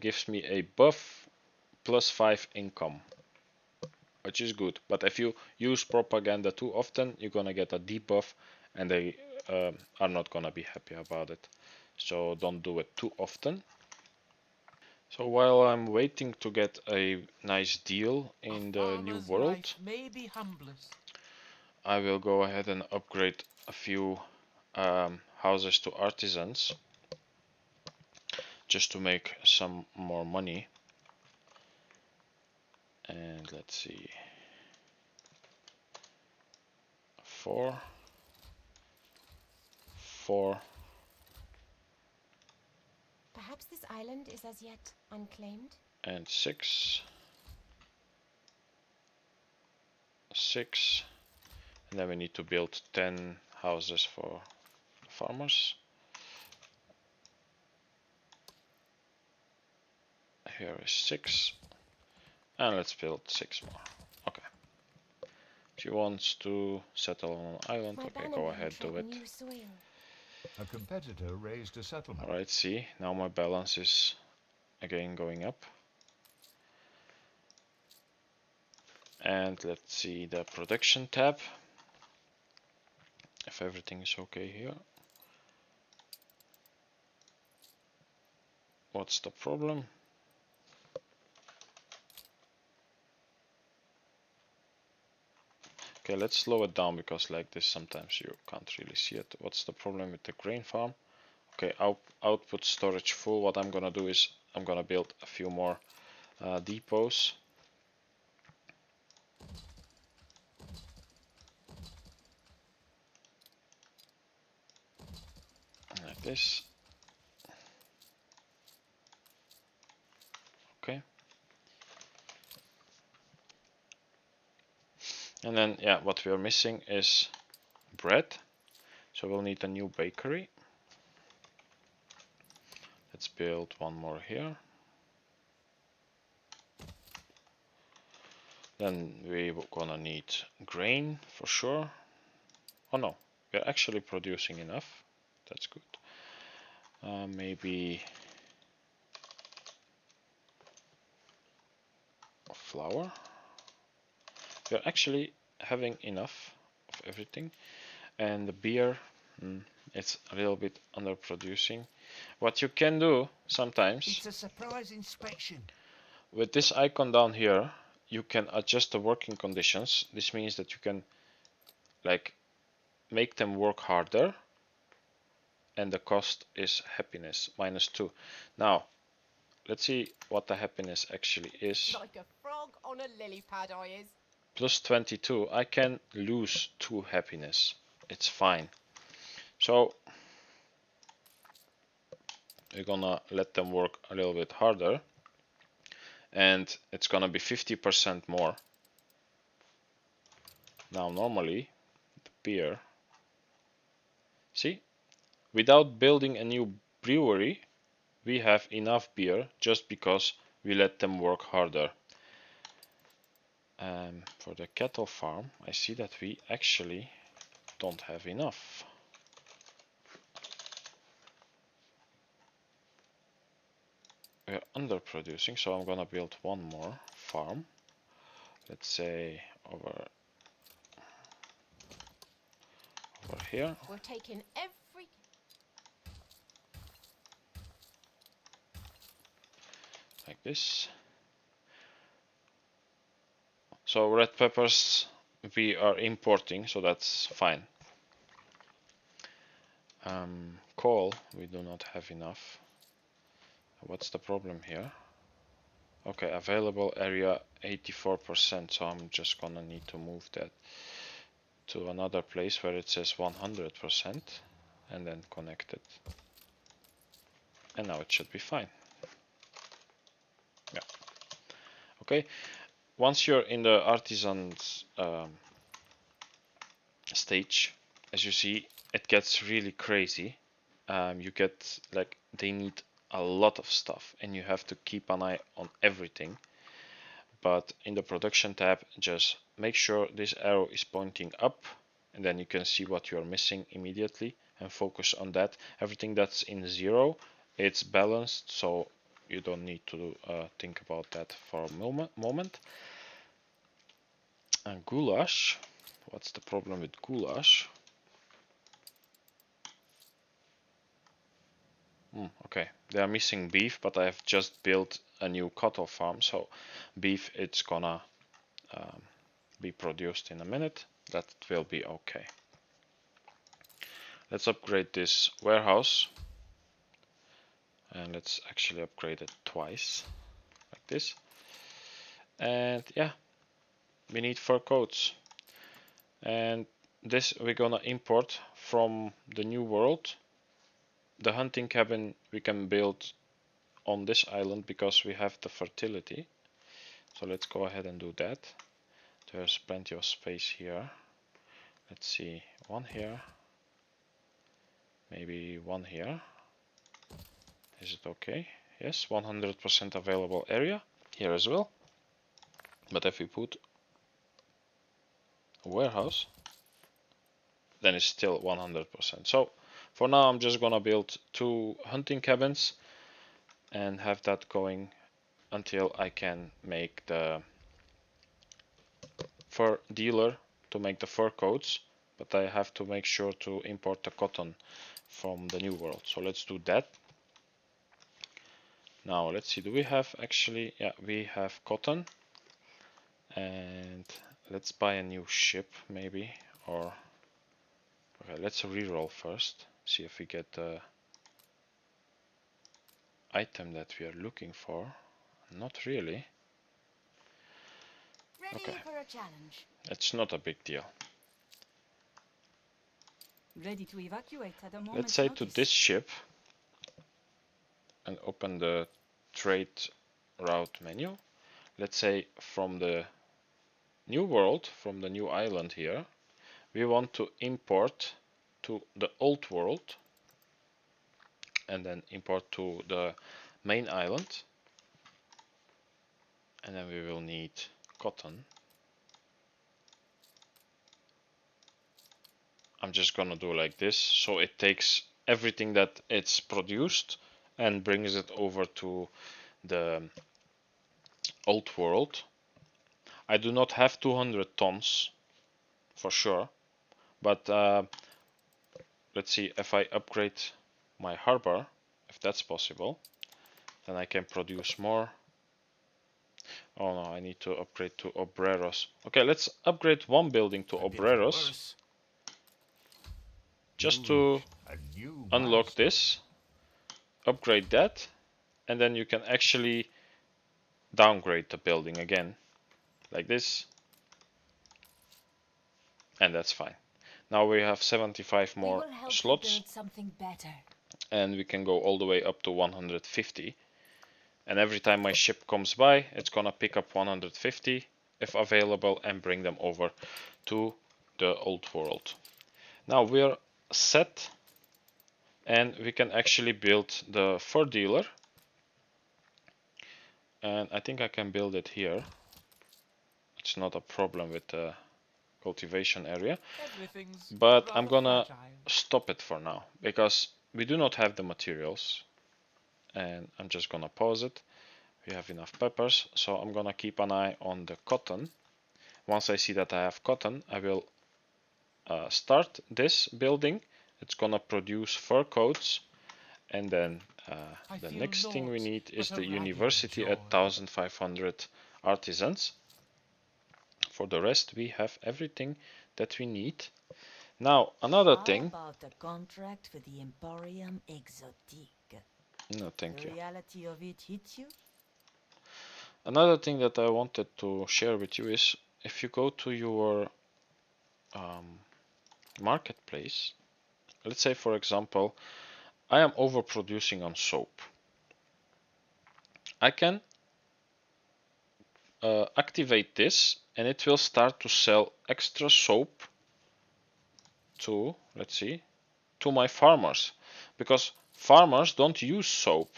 gives me a buff plus 5 income, which is good. But if you use propaganda too often, you're gonna get a debuff, and they are not gonna be happy about it. So don't do it too often. So while I'm waiting to get a nice deal in the new Farmer's world, life may be humblest. I will go ahead and upgrade a few houses to artisans, just to make some more money. And let's see, 4, 4. Perhaps this island is as yet unclaimed? And 6, 6, and then we need to build 10 houses for the farmers. Here is 6, and let's build 6 more. Okay. She wants to settle on an island. My Okay, go bannermen ahead, do tread it. new soil. A competitor raised a settlement. Alright, see, now my balance is again going up. And let's see the production tab, if everything is okay here. What's the problem? Okay, let's slow it down because like this sometimes you can't really see it. What's the problem with the grain farm? Okay, output storage full. What I'm gonna do is I'm gonna build a few more depots. Like this. Okay. And then, yeah, what we are missing is bread. So we'll need a new bakery. Let's build one more here. Then we're gonna need grain for sure. Oh no, we're actually producing enough. That's good. Maybe flour. We're actually having enough of everything. And the beer, it's a little bit underproducing. What you can do sometimes, It's a surprise inspection. with this icon down here, you can adjust the working conditions. This means that you can like make them work harder, and the cost is happiness -2. Now let's see what the happiness actually is. Like a frog on a lily pad, I is. +22. I can lose 2 happiness. It's fine. So we're gonna let them work a little bit harder, and it's gonna be 50% more. Now normally the beer, see, without building a new brewery, we have enough beer just because we let them work harder. For the cattle farm, I see that we actually don't have enough. We're underproducing, so I'm gonna build one more farm. Let's say over here. We're taking every... Like this. So red peppers we are importing, so that's fine. Coal we do not have enough. What's the problem here? Okay, available area 84%, so I'm just gonna need to move that to another place where it says 100% and then connect it. And now it should be fine. Yeah. Okay, once you're in the Artisans stage, as you see, it gets really crazy. You get like they need a lot of stuff and you have to keep an eye on everything. But in the production tab, just make sure this arrow is pointing up, and then you can see what you're missing immediately and focus on that. Everything that's in 0, it's balanced, so you don't need to think about that for a moment. And goulash, what's the problem with goulash? Okay, they are missing beef, but I have just built a new cattle farm, so beef it's gonna be produced in a minute. That will be okay. Let's upgrade this warehouse, and let's actually upgrade it twice, like this. And yeah, we need fur coats, and this we're gonna import from the new world. The hunting cabin we can build on this island because we have the fertility. So let's go ahead and do that. There's plenty of space here. Let's see, one here, maybe one here. Is it okay? Yes, 100% available area here as well. But if we put a warehouse, then it's still 100%. So for now, I'm just gonna build 2 hunting cabins and have that going until I can make the fur dealer to make the fur coats, but I have to make sure to import the cotton from the new world. So let's do that. Now let's see, do we have actually, yeah, we have cotton, and let's buy a new ship maybe, or okay, let's reroll first, see if we get the item that we are looking for. Not really. Ready Okay. for a challenge. It's not a big deal. Ready to evacuate at a moment's Let's say to notice. this ship and open the trade route menu. Let's say from the new world, from the new island here, we want to import to the old world and then import to the main island, and then we will need cotton. I'm just gonna do like this, so it takes everything that it's produced and brings it over to the old world. I do not have 200 tons for sure, but let's see if I upgrade my harbor, if that's possible, then I can produce more. Oh no, I need to upgrade to obreros. Okay, let's upgrade one building to Could be obreros worse. just to A new unlock milestone. this, upgrade that, and then you can actually downgrade the building again, like this, and that's fine. Now we have 75 We more will help slots, you build something better. and we can go all the way up to 150. And every time my ship comes by, it's gonna pick up 150 if available and bring them over to the old world. Now we're set, and we can actually build the fur dealer, and I think I can build it here. It's not a problem with the cultivation area, Everything's but I'm rather gonna fragile. stop it for now because we do not have the materials, and I'm just gonna pause it. We have enough peppers, so I'm gonna keep an eye on the cotton. Once I see that I have cotton, I will start this building. It's gonna produce fur coats, and then the feel next thing we naught need is but a the ragged university at joy. 1500 artisans. For the rest, we have everything that we need. Now, another How thing. about a contract for the Emporium Exotique? No, thank The you. reality of it hits you? Another thing that I wanted to share with you is if you go to your marketplace, let's say for example, I am overproducing on soap. I can activate this and it will start to sell extra soap to, let's see, to my farmers, because farmers don't use soap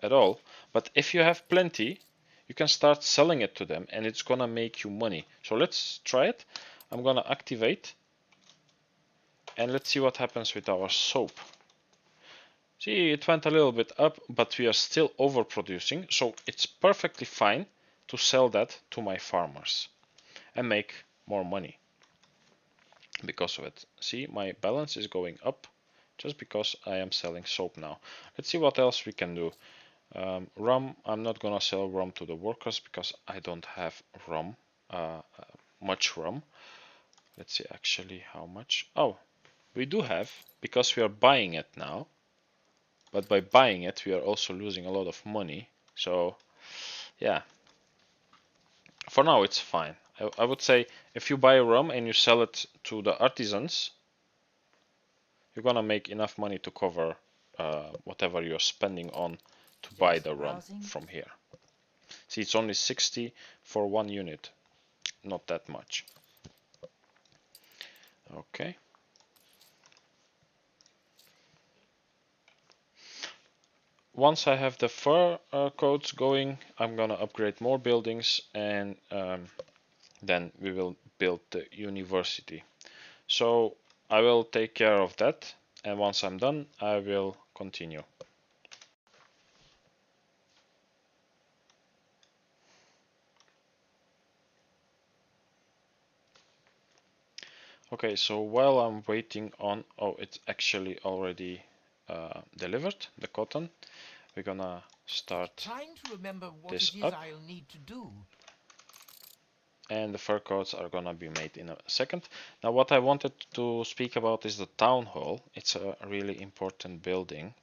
at all, but if you have plenty, you can start selling it to them and it's gonna make you money. So let's try it. I'm gonna activate and let's see what happens with our soap. See, it went a little bit up, but we are still overproducing, so it's perfectly fine to sell that to my farmers and make more money because of it. See, my balance is going up just because I am selling soap now. Let's see what else we can do. Rum, I'm not gonna sell rum to the workers because I don't have rum, much rum. Let's see actually how much. Oh, we do have, because we are buying it now, but by buying it we are also losing a lot of money. So yeah, for now it's fine. I would say if you buy a rum and you sell it to the artisans, you're gonna make enough money to cover whatever you're spending on to buy the rum from here. See, it's only 60 for one unit, not that much. Okay. Once I have the fur coats going, I'm gonna upgrade more buildings, and then we will build the university. So I will take care of that, and once I'm done, I will continue. Okay, so while I'm waiting on, oh, it's actually already delivered, the cotton. We're gonna start Trying to remember what this it is up. I'll need to do. and the fur coats are gonna be made in a second. Now what I wanted to speak about is the town hall. It's a really important building.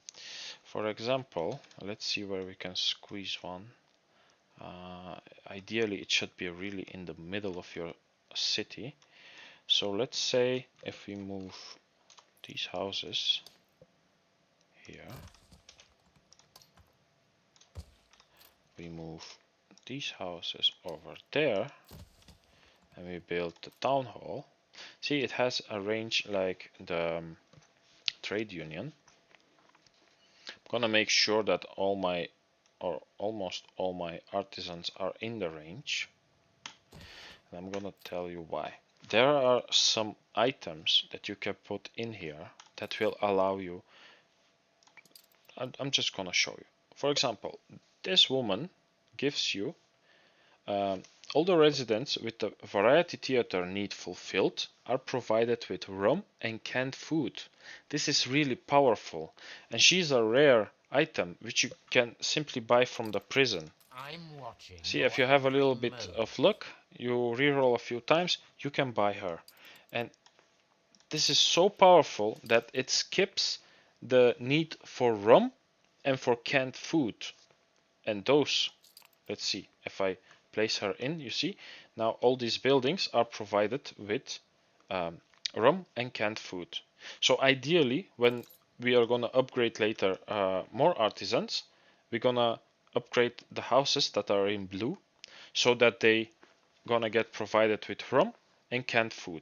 For example, let's see where we can squeeze one. Ideally it should be really in the middle of your city. So let's say if we move these houses here, we move these houses over there, and we build the town hall. See, it has a range like the trade union. I'm gonna make sure that all my, or almost all my artisans are in the range. And I'm gonna tell you why. There are some items that you can put in here that will allow you. I'm just gonna show you. For example, this woman gives you all the residents with the variety theater need fulfilled are provided with rum and canned food. This is really powerful, and she's a rare item which you can simply buy from the prison. I'm watching. See, if you have a little bit of luck, you reroll a few times, you can buy her. And this is so powerful that it skips the need for rum and for canned food. And those, let's see, if I place her in, you see, now all these buildings are provided with rum and canned food. So ideally, when we are gonna upgrade later more artisans, we're gonna upgrade the houses that are in blue so that they gonna get provided with rum and canned food.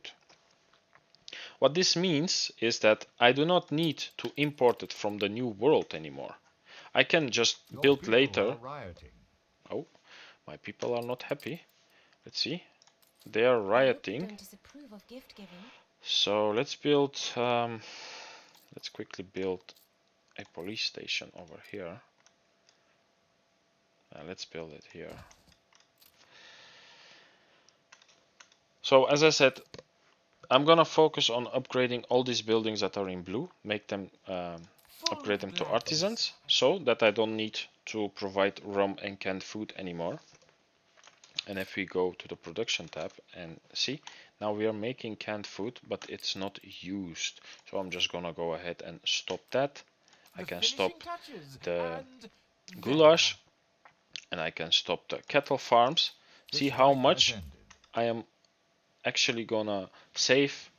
What this means is that I do not need to import it from the new world anymore. I can just build later. Oh, my people are not happy. Let's see. They are rioting. Don't disapprove of gift giving. So let's build. Let's quickly build a police station over here. Let's build it here. So as I said, I'm gonna focus on upgrading all these buildings that are in blue, make them upgrade them to artisans, so that I don't need to provide rum and canned food anymore. And if we go to the production tab and see, now we are making canned food, but it's not used. So I'm just gonna go ahead and stop that. I can stop the goulash, and I can stop the cattle farms. See how much I am actually gonna save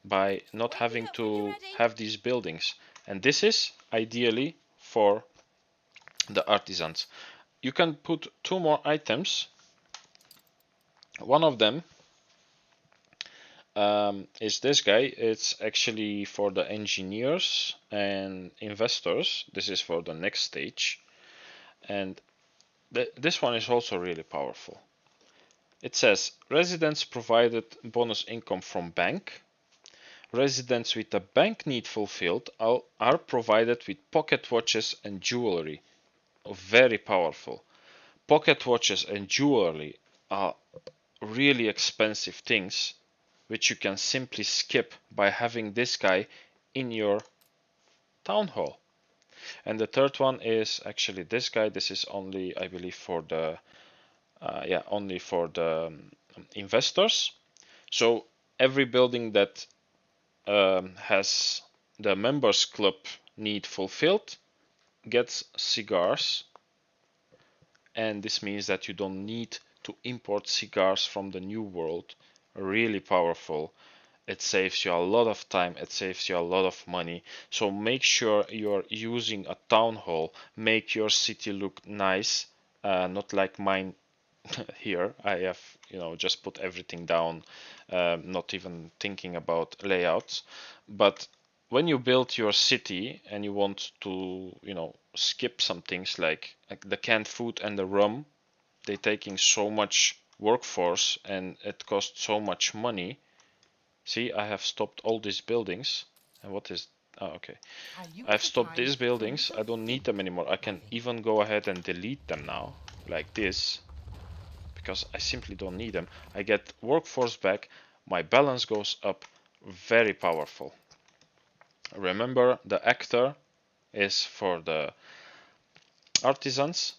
by not having to have these buildings. And this is ideally for the artisans. You can put two more items. One of them is this guy. It's actually for the engineers and investors. This is for the next stage, and this one is also really powerful. It says residents provided bonus income from bank. Residents with a bank need fulfilled are provided with pocket watches and jewelry. Very powerful. Pocket watches and jewelry are really expensive things which you can simply skip by having this guy in your town hall. And the third one is actually this guy. This is only, I believe, for the only for the investors. So every building that has the members club need fulfilled gets cigars, and this means that you don't need to import cigars from the new world. Really powerful. It saves you a lot of time, it saves you a lot of money. So make sure you're using a town hall, make your city look nice, not like mine here. I have, just put everything down, not even thinking about layouts. But when you build your city and you want to, skip some things like the canned food and the rum, they're taking so much workforce and it costs so much money. See, I have stopped all these buildings. And what is... Oh, okay. I've stopped these buildings. I don't need them anymore. I can even go ahead and delete them now, like this, because I simply don't need them. I get workforce back. My balance goes up. Very powerful. Remember, the actor is for the artisans,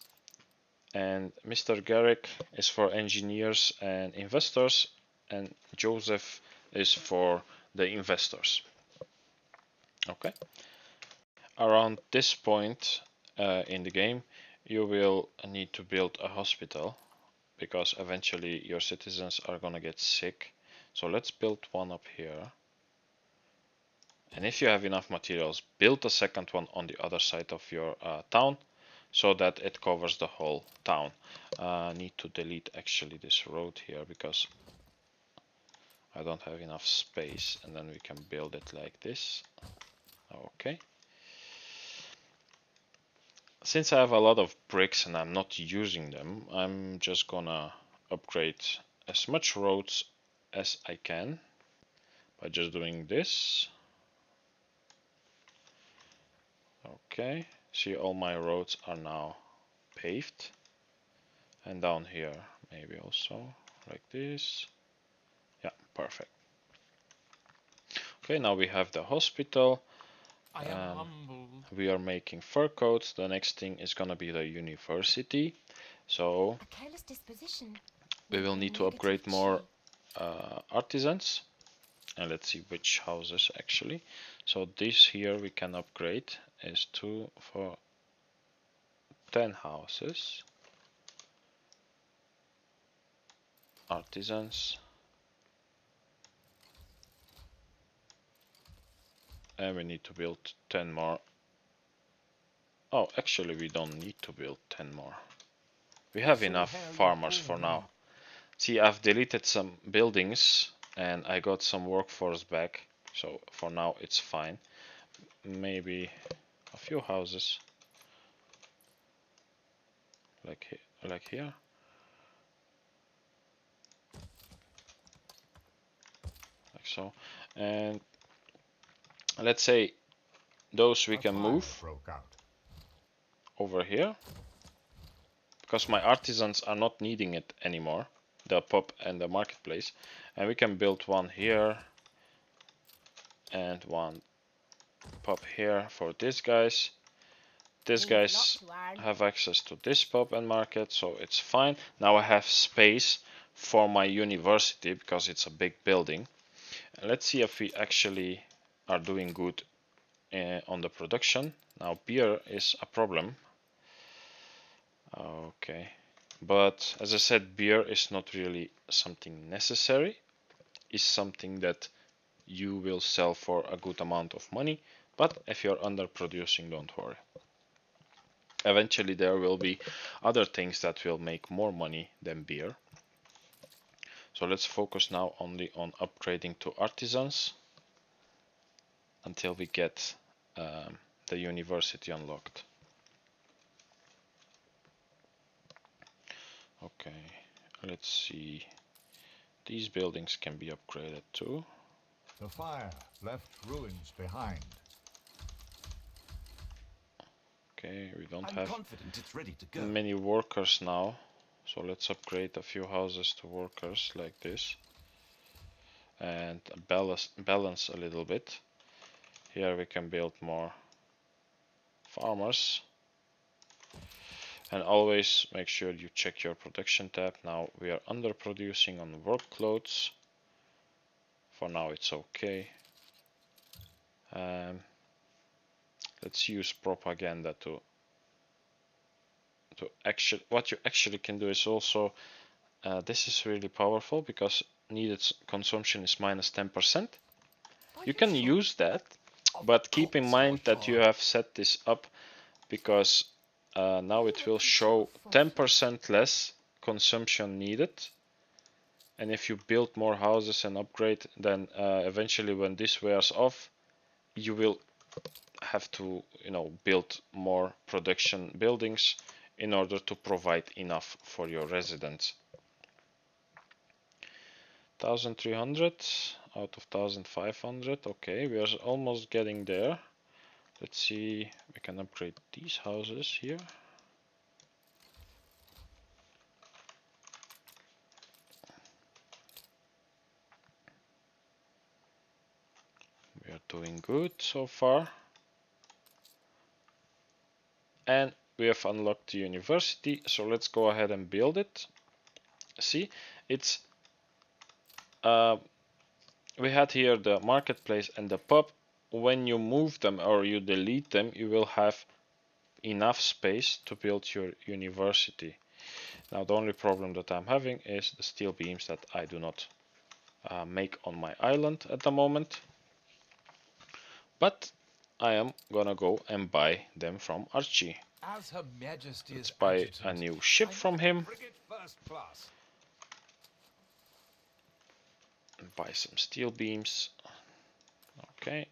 and Mr. Garrick is for engineers and investors, and Joseph is for the investors. Okay. Around this point in the game, you will need to build a hospital because eventually your citizens are gonna get sick. So let's build one up here. And if you have enough materials, build a second one on the other side of your town so that it covers the whole town. Need to delete actually this road here because I don't have enough space, and then we can build it like this. Okay. Since I have a lot of bricks and I'm not using them, I'm just gonna upgrade as much roads as I can by just doing this. Okay, see, all my roads are now paved, and down here maybe also like this. Yeah, perfect. Okay, now we have the hospital. I am humbled. We are making fur coats. The next thing is gonna be the university. So A careless disposition. we will need to upgrade more artisans, and let's see which houses actually. So this here we can upgrade is 2 for 10 houses. Artisans. And we need to build 10 more. Oh, actually we don't need to build 10 more. We have enough farmers for now. See, I've deleted some buildings and I got some workforce back. So for now it's fine. Maybe a few houses. Like here. Like so. And let's say those we can move over here, because my artisans are not needing it anymore, the pub and the marketplace, and we can build one here and one pub here for these guys. These guys have access to this pub and market, so it's fine. Now I have space for my university because it's a big building. Let's see if we actually are doing good on the production. Now beer is a problem. Okay, but as I said, beer is not really something necessary. It's something that you will sell for a good amount of money, but if you're underproducing, don't worry. Eventually there will be other things that will make more money than beer. So let's focus now only on upgrading to artisans until we get the university unlocked. Okay, let's see. These buildings can be upgraded too. The fire left ruins behind. Okay, we don't I'm have confident it's ready to go. many workers now, so let's upgrade a few houses to workers like this and balance a little bit. Here we can build more farmers, and always make sure you check your production tab. Now we are underproducing on workloads. For now it's okay. Let's use propaganda to actually, what you actually can do is also, this is really powerful because needed consumption is minus 10%. You can use that, but keep in mind that you have set this up because now it will show 10% less consumption needed. And if you build more houses and upgrade, then eventually when this wears off, you will have to, build more production buildings in order to provide enough for your residents. 1300 out of 1500. Okay, we are almost getting there. Let's see, we can upgrade these houses here. We are doing good so far. And we have unlocked the university, so let's go ahead and build it. See, it's we had here the marketplace and the pub. When you move them or you delete them, you will have enough space to build your university. Now the only problem that I'm having is the steel beams that I do not make on my island at the moment, but I am gonna go and buy them from Archie. As Her Majesty's Let's buy a adjutant, new ship from him. Frigate first class. Buy some steel beams. Okay,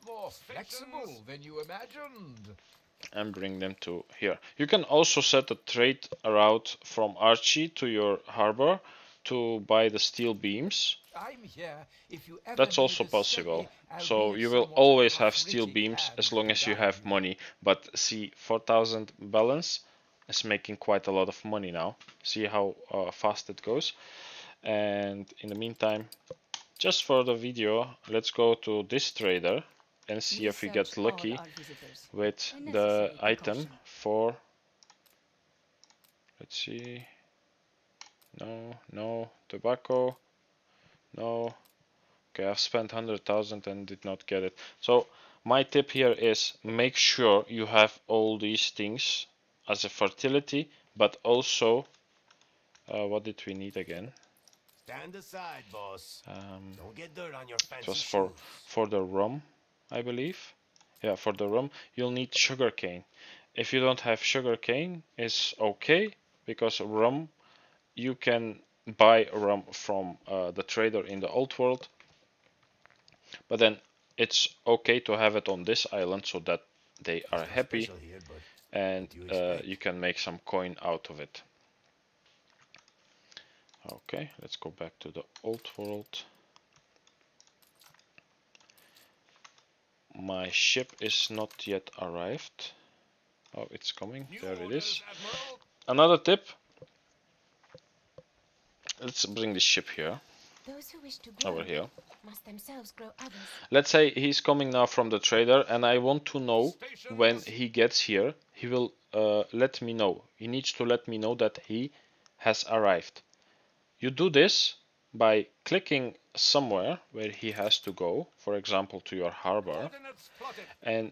more flexible than you imagined. and bring them to here. You can also set a trade route from Archie to your harbor to buy the steel beams. I'm here if you ever That's need also a possible. study, So albeit you will somewhat always have rough, steel rigid beams hand as long to as you guide. have money. But see, 4,000 balance is making quite a lot of money now. See how fast it goes. And in the meantime, just for the video, let's go to this trader and see if we get lucky with the item for, let's see, no, tobacco, no. Okay, I've spent 100,000 and did not get it. So my tip here is make sure you have all these things as a fertility, but also, what did we need again? Stand aside, boss. Don't get dirt on your fancy It was shoes. for the rum, I believe. Yeah, for the rum, you'll need sugarcane. If you don't have sugarcane, it's okay, because rum, you can buy rum from the trader in the old world. But then it's okay to have it on this island so that they are happy, Special here, but and what do you expect? you can make some coin out of it. Okay, let's go back to the old world. My ship is not yet arrived. Oh, it's coming. There it is. Another tip. Let's bring the ship here. Those who wish to grow Over here. must themselves grow others. Let's say he's coming now from the trader, and I want to know when he gets here. He will let me know. He needs to let me know that he has arrived. You do this by clicking somewhere where he has to go, for example to your harbor, and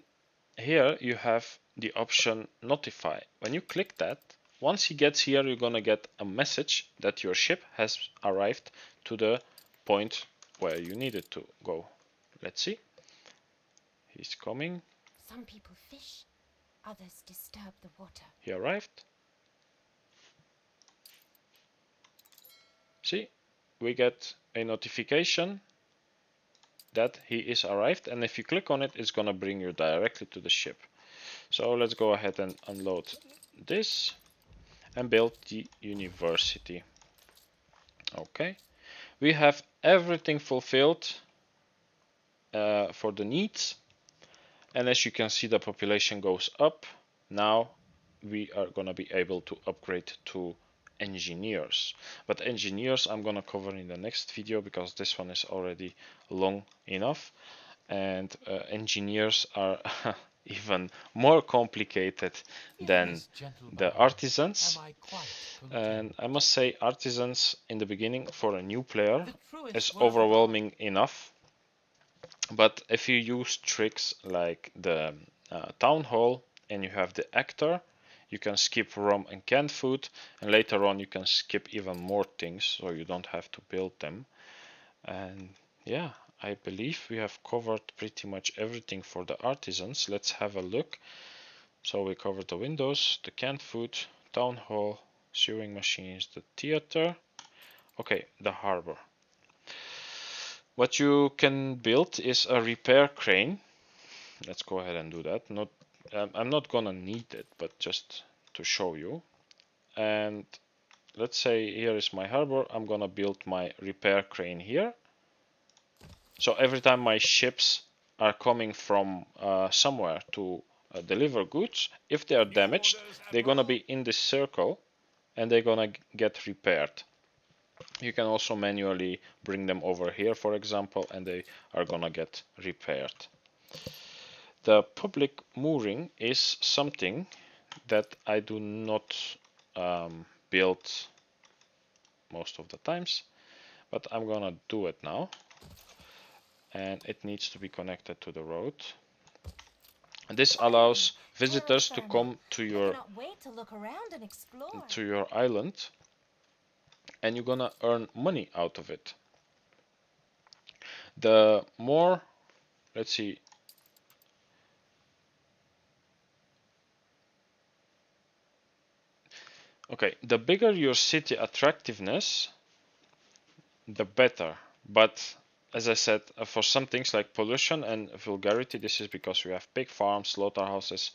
here you have the option notify. When you click that, once he gets here, you're gonna get a message that your ship has arrived to the point where you need it to go. Let's see. He's coming. Some people fish, others disturb the water. He arrived. See, we get a notification that he is arrived, and if you click on it, it's gonna bring you directly to the ship. So let's go ahead and unload this and build the university. Okay, we have everything fulfilled for the needs, and as you can see, the population goes up. Now we are gonna be able to upgrade to engineers, but engineers I'm gonna cover in the next video because this one is already long enough, and engineers are even more complicated than Yes, gentle the barber. artisans. Am I quite And I must say, artisans in the beginning for a new player The truest is word of overwhelming enough, but if you use tricks like the town hall and you have the actor, you can skip rum and canned food, and later on you can skip even more things, so you don't have to build them. And yeah, I believe we have covered pretty much everything for the artisans. Let's have a look. So we covered the windows, the canned food, town hall, sewing machines, the theater. Okay, the harbor. What you can build is a repair crane. Let's go ahead and do that. I'm not gonna need it, but just to show you. And let's say here is my harbor. I'm gonna build my repair crane here. So every time my ships are coming from somewhere to deliver goods, if they are damaged, they're gonna be in this circle and they're gonna get repaired. You can also manually bring them over here, for example, and they are gonna get repaired. The public mooring is something that I do not build most of the times, but I'm gonna do it now, and it needs to be connected to the road. And this allows visitors to come to your island, and you're gonna earn money out of it. The more, let's see, okay, the bigger your city attractiveness, the better. But as I said, for some things like pollution and vulgarity, this is because we have pig farms, slaughterhouses,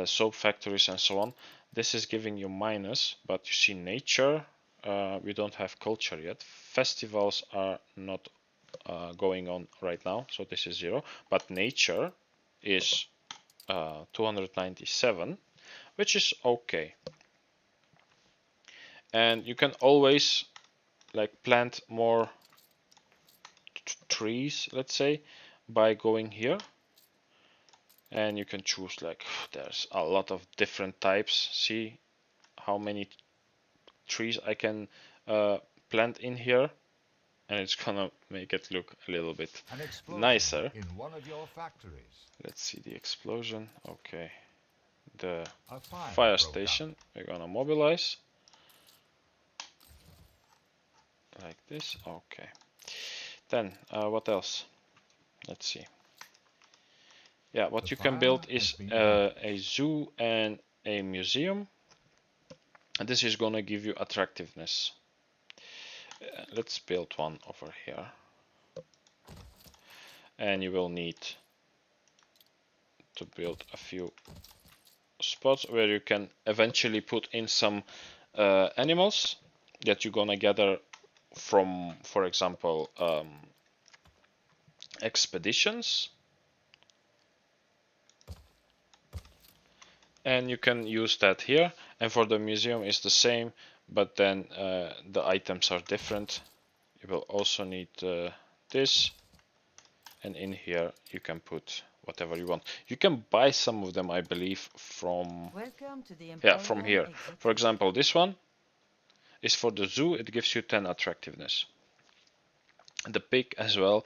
soap factories, and so on. This is giving you minus, but you see nature, we don't have culture yet. Festivals are not going on right now, so this is 0. But nature is 297, which is okay. And you can always like plant more trees, let's say, by going here, and you can choose, like, there's a lot of different types. See how many trees I can plant in here, and it's gonna make it look a little bit nicer. In one of your factories. Let's see the explosion. Okay, the A fire station, we're gonna mobilize like this. Okay, then what else? Let's see. Yeah, what you can build is a zoo and a museum, and this is gonna give you attractiveness. Let's build one over here, and you will need to build a few spots where you can eventually put in some animals that you're gonna gather from, for example, expeditions, and you can use that here. And for the museum is the same, but then the items are different. You will also need this, and in here you can put whatever you want. You can buy some of them, I believe, from from here. For example, this one is for the zoo. It gives you 10 attractiveness. The pig as well,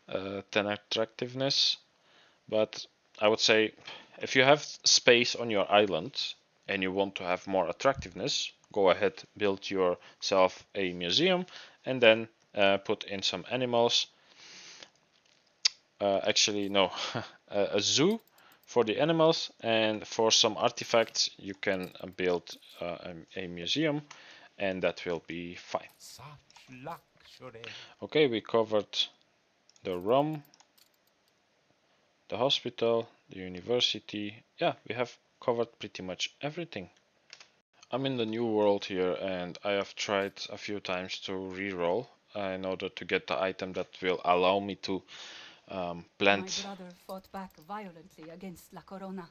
10 attractiveness. But I would say if you have space on your island and you want to have more attractiveness, go ahead, build yourself a museum, and then put in some animals. Actually, no, a zoo for the animals, and for some artifacts you can build a museum, and that will be fine. Such luxury. Okay, we covered the rum, the hospital, the university. Yeah, we have covered pretty much everything. I'm in the new world here, and I have tried a few times to reroll in order to get the item that will allow me to plant. My brother fought back violently against La Corona.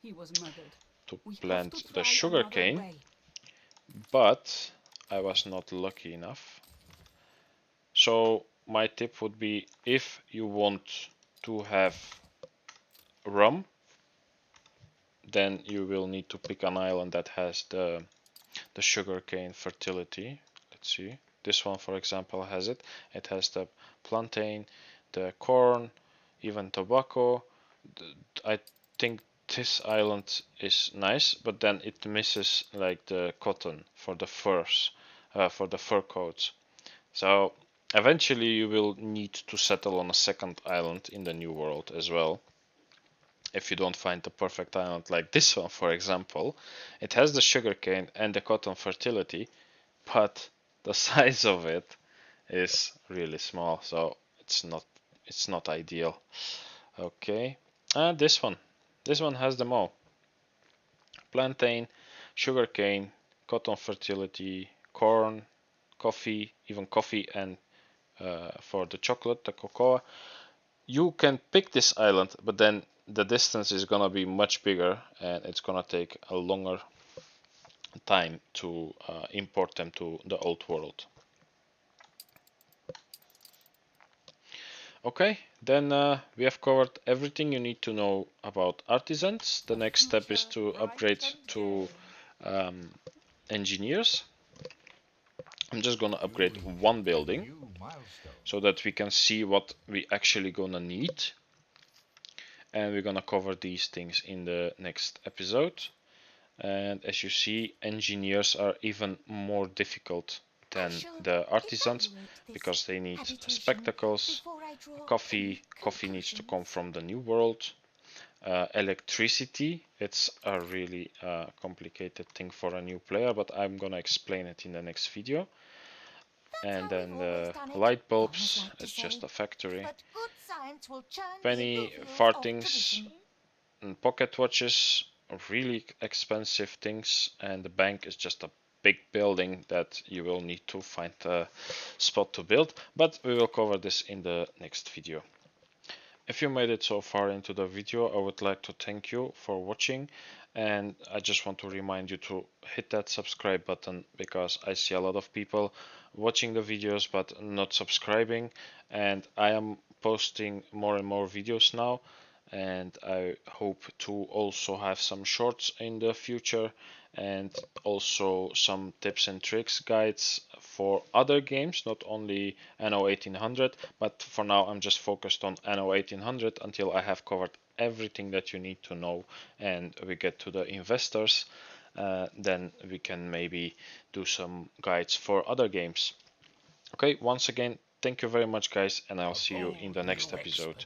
He was murdered. To plant the sugarcane, but I was not lucky enough. So my tip would be, if you want to have rum, then you will need to pick an island that has the sugarcane fertility. Let's see. This one, for example, has it. It has the plantain, the corn, even tobacco. I think this island is nice, but then it misses like the cotton for the furs, for the fur coats. So eventually you will need to settle on a second island in the new world as well. If you don't find the perfect island like this one, for example, it has the sugarcane and the cotton fertility, but the size of it is really small, so it's not ideal. Okay, this one has them all: plantain, sugarcane, cotton fertility, corn, coffee, even coffee, and for the chocolate, the cocoa. You can pick this island, but then the distance is gonna be much bigger, and it's gonna take a longer time to import them to the old world. Okay, Then we have covered everything you need to know about Artisans. The next step is to upgrade to engineers. I'm just gonna upgrade one building so that we can see what we actually gonna need, and we're gonna cover these things in the next episode. And as you see, engineers are even more difficult than the artisans because they need spectacles, coffee needs to come from the new world, electricity, it's a really complicated thing for a new player, but I'm gonna explain it in the next video. And then the light bulbs, it's just a factory. Penny farthings and pocket watches are really expensive things, and the bank is just a big building that you will need to find a spot to build, but we will cover this in the next video. If you made it so far into the video, I would like to thank you for watching, and I just want to remind you to hit that subscribe button because I see a lot of people watching the videos but not subscribing, and I am posting more and more videos now, and I hope to also have some shorts in the future and also some tips and tricks guides for other games, not only Anno 1800, but for now I'm just focused on Anno 1800 until I have covered everything that you need to know and we get to the investors. Then we can maybe do some guides for other games. Okay, once again, thank you very much guys, and I'll see you in the next episode.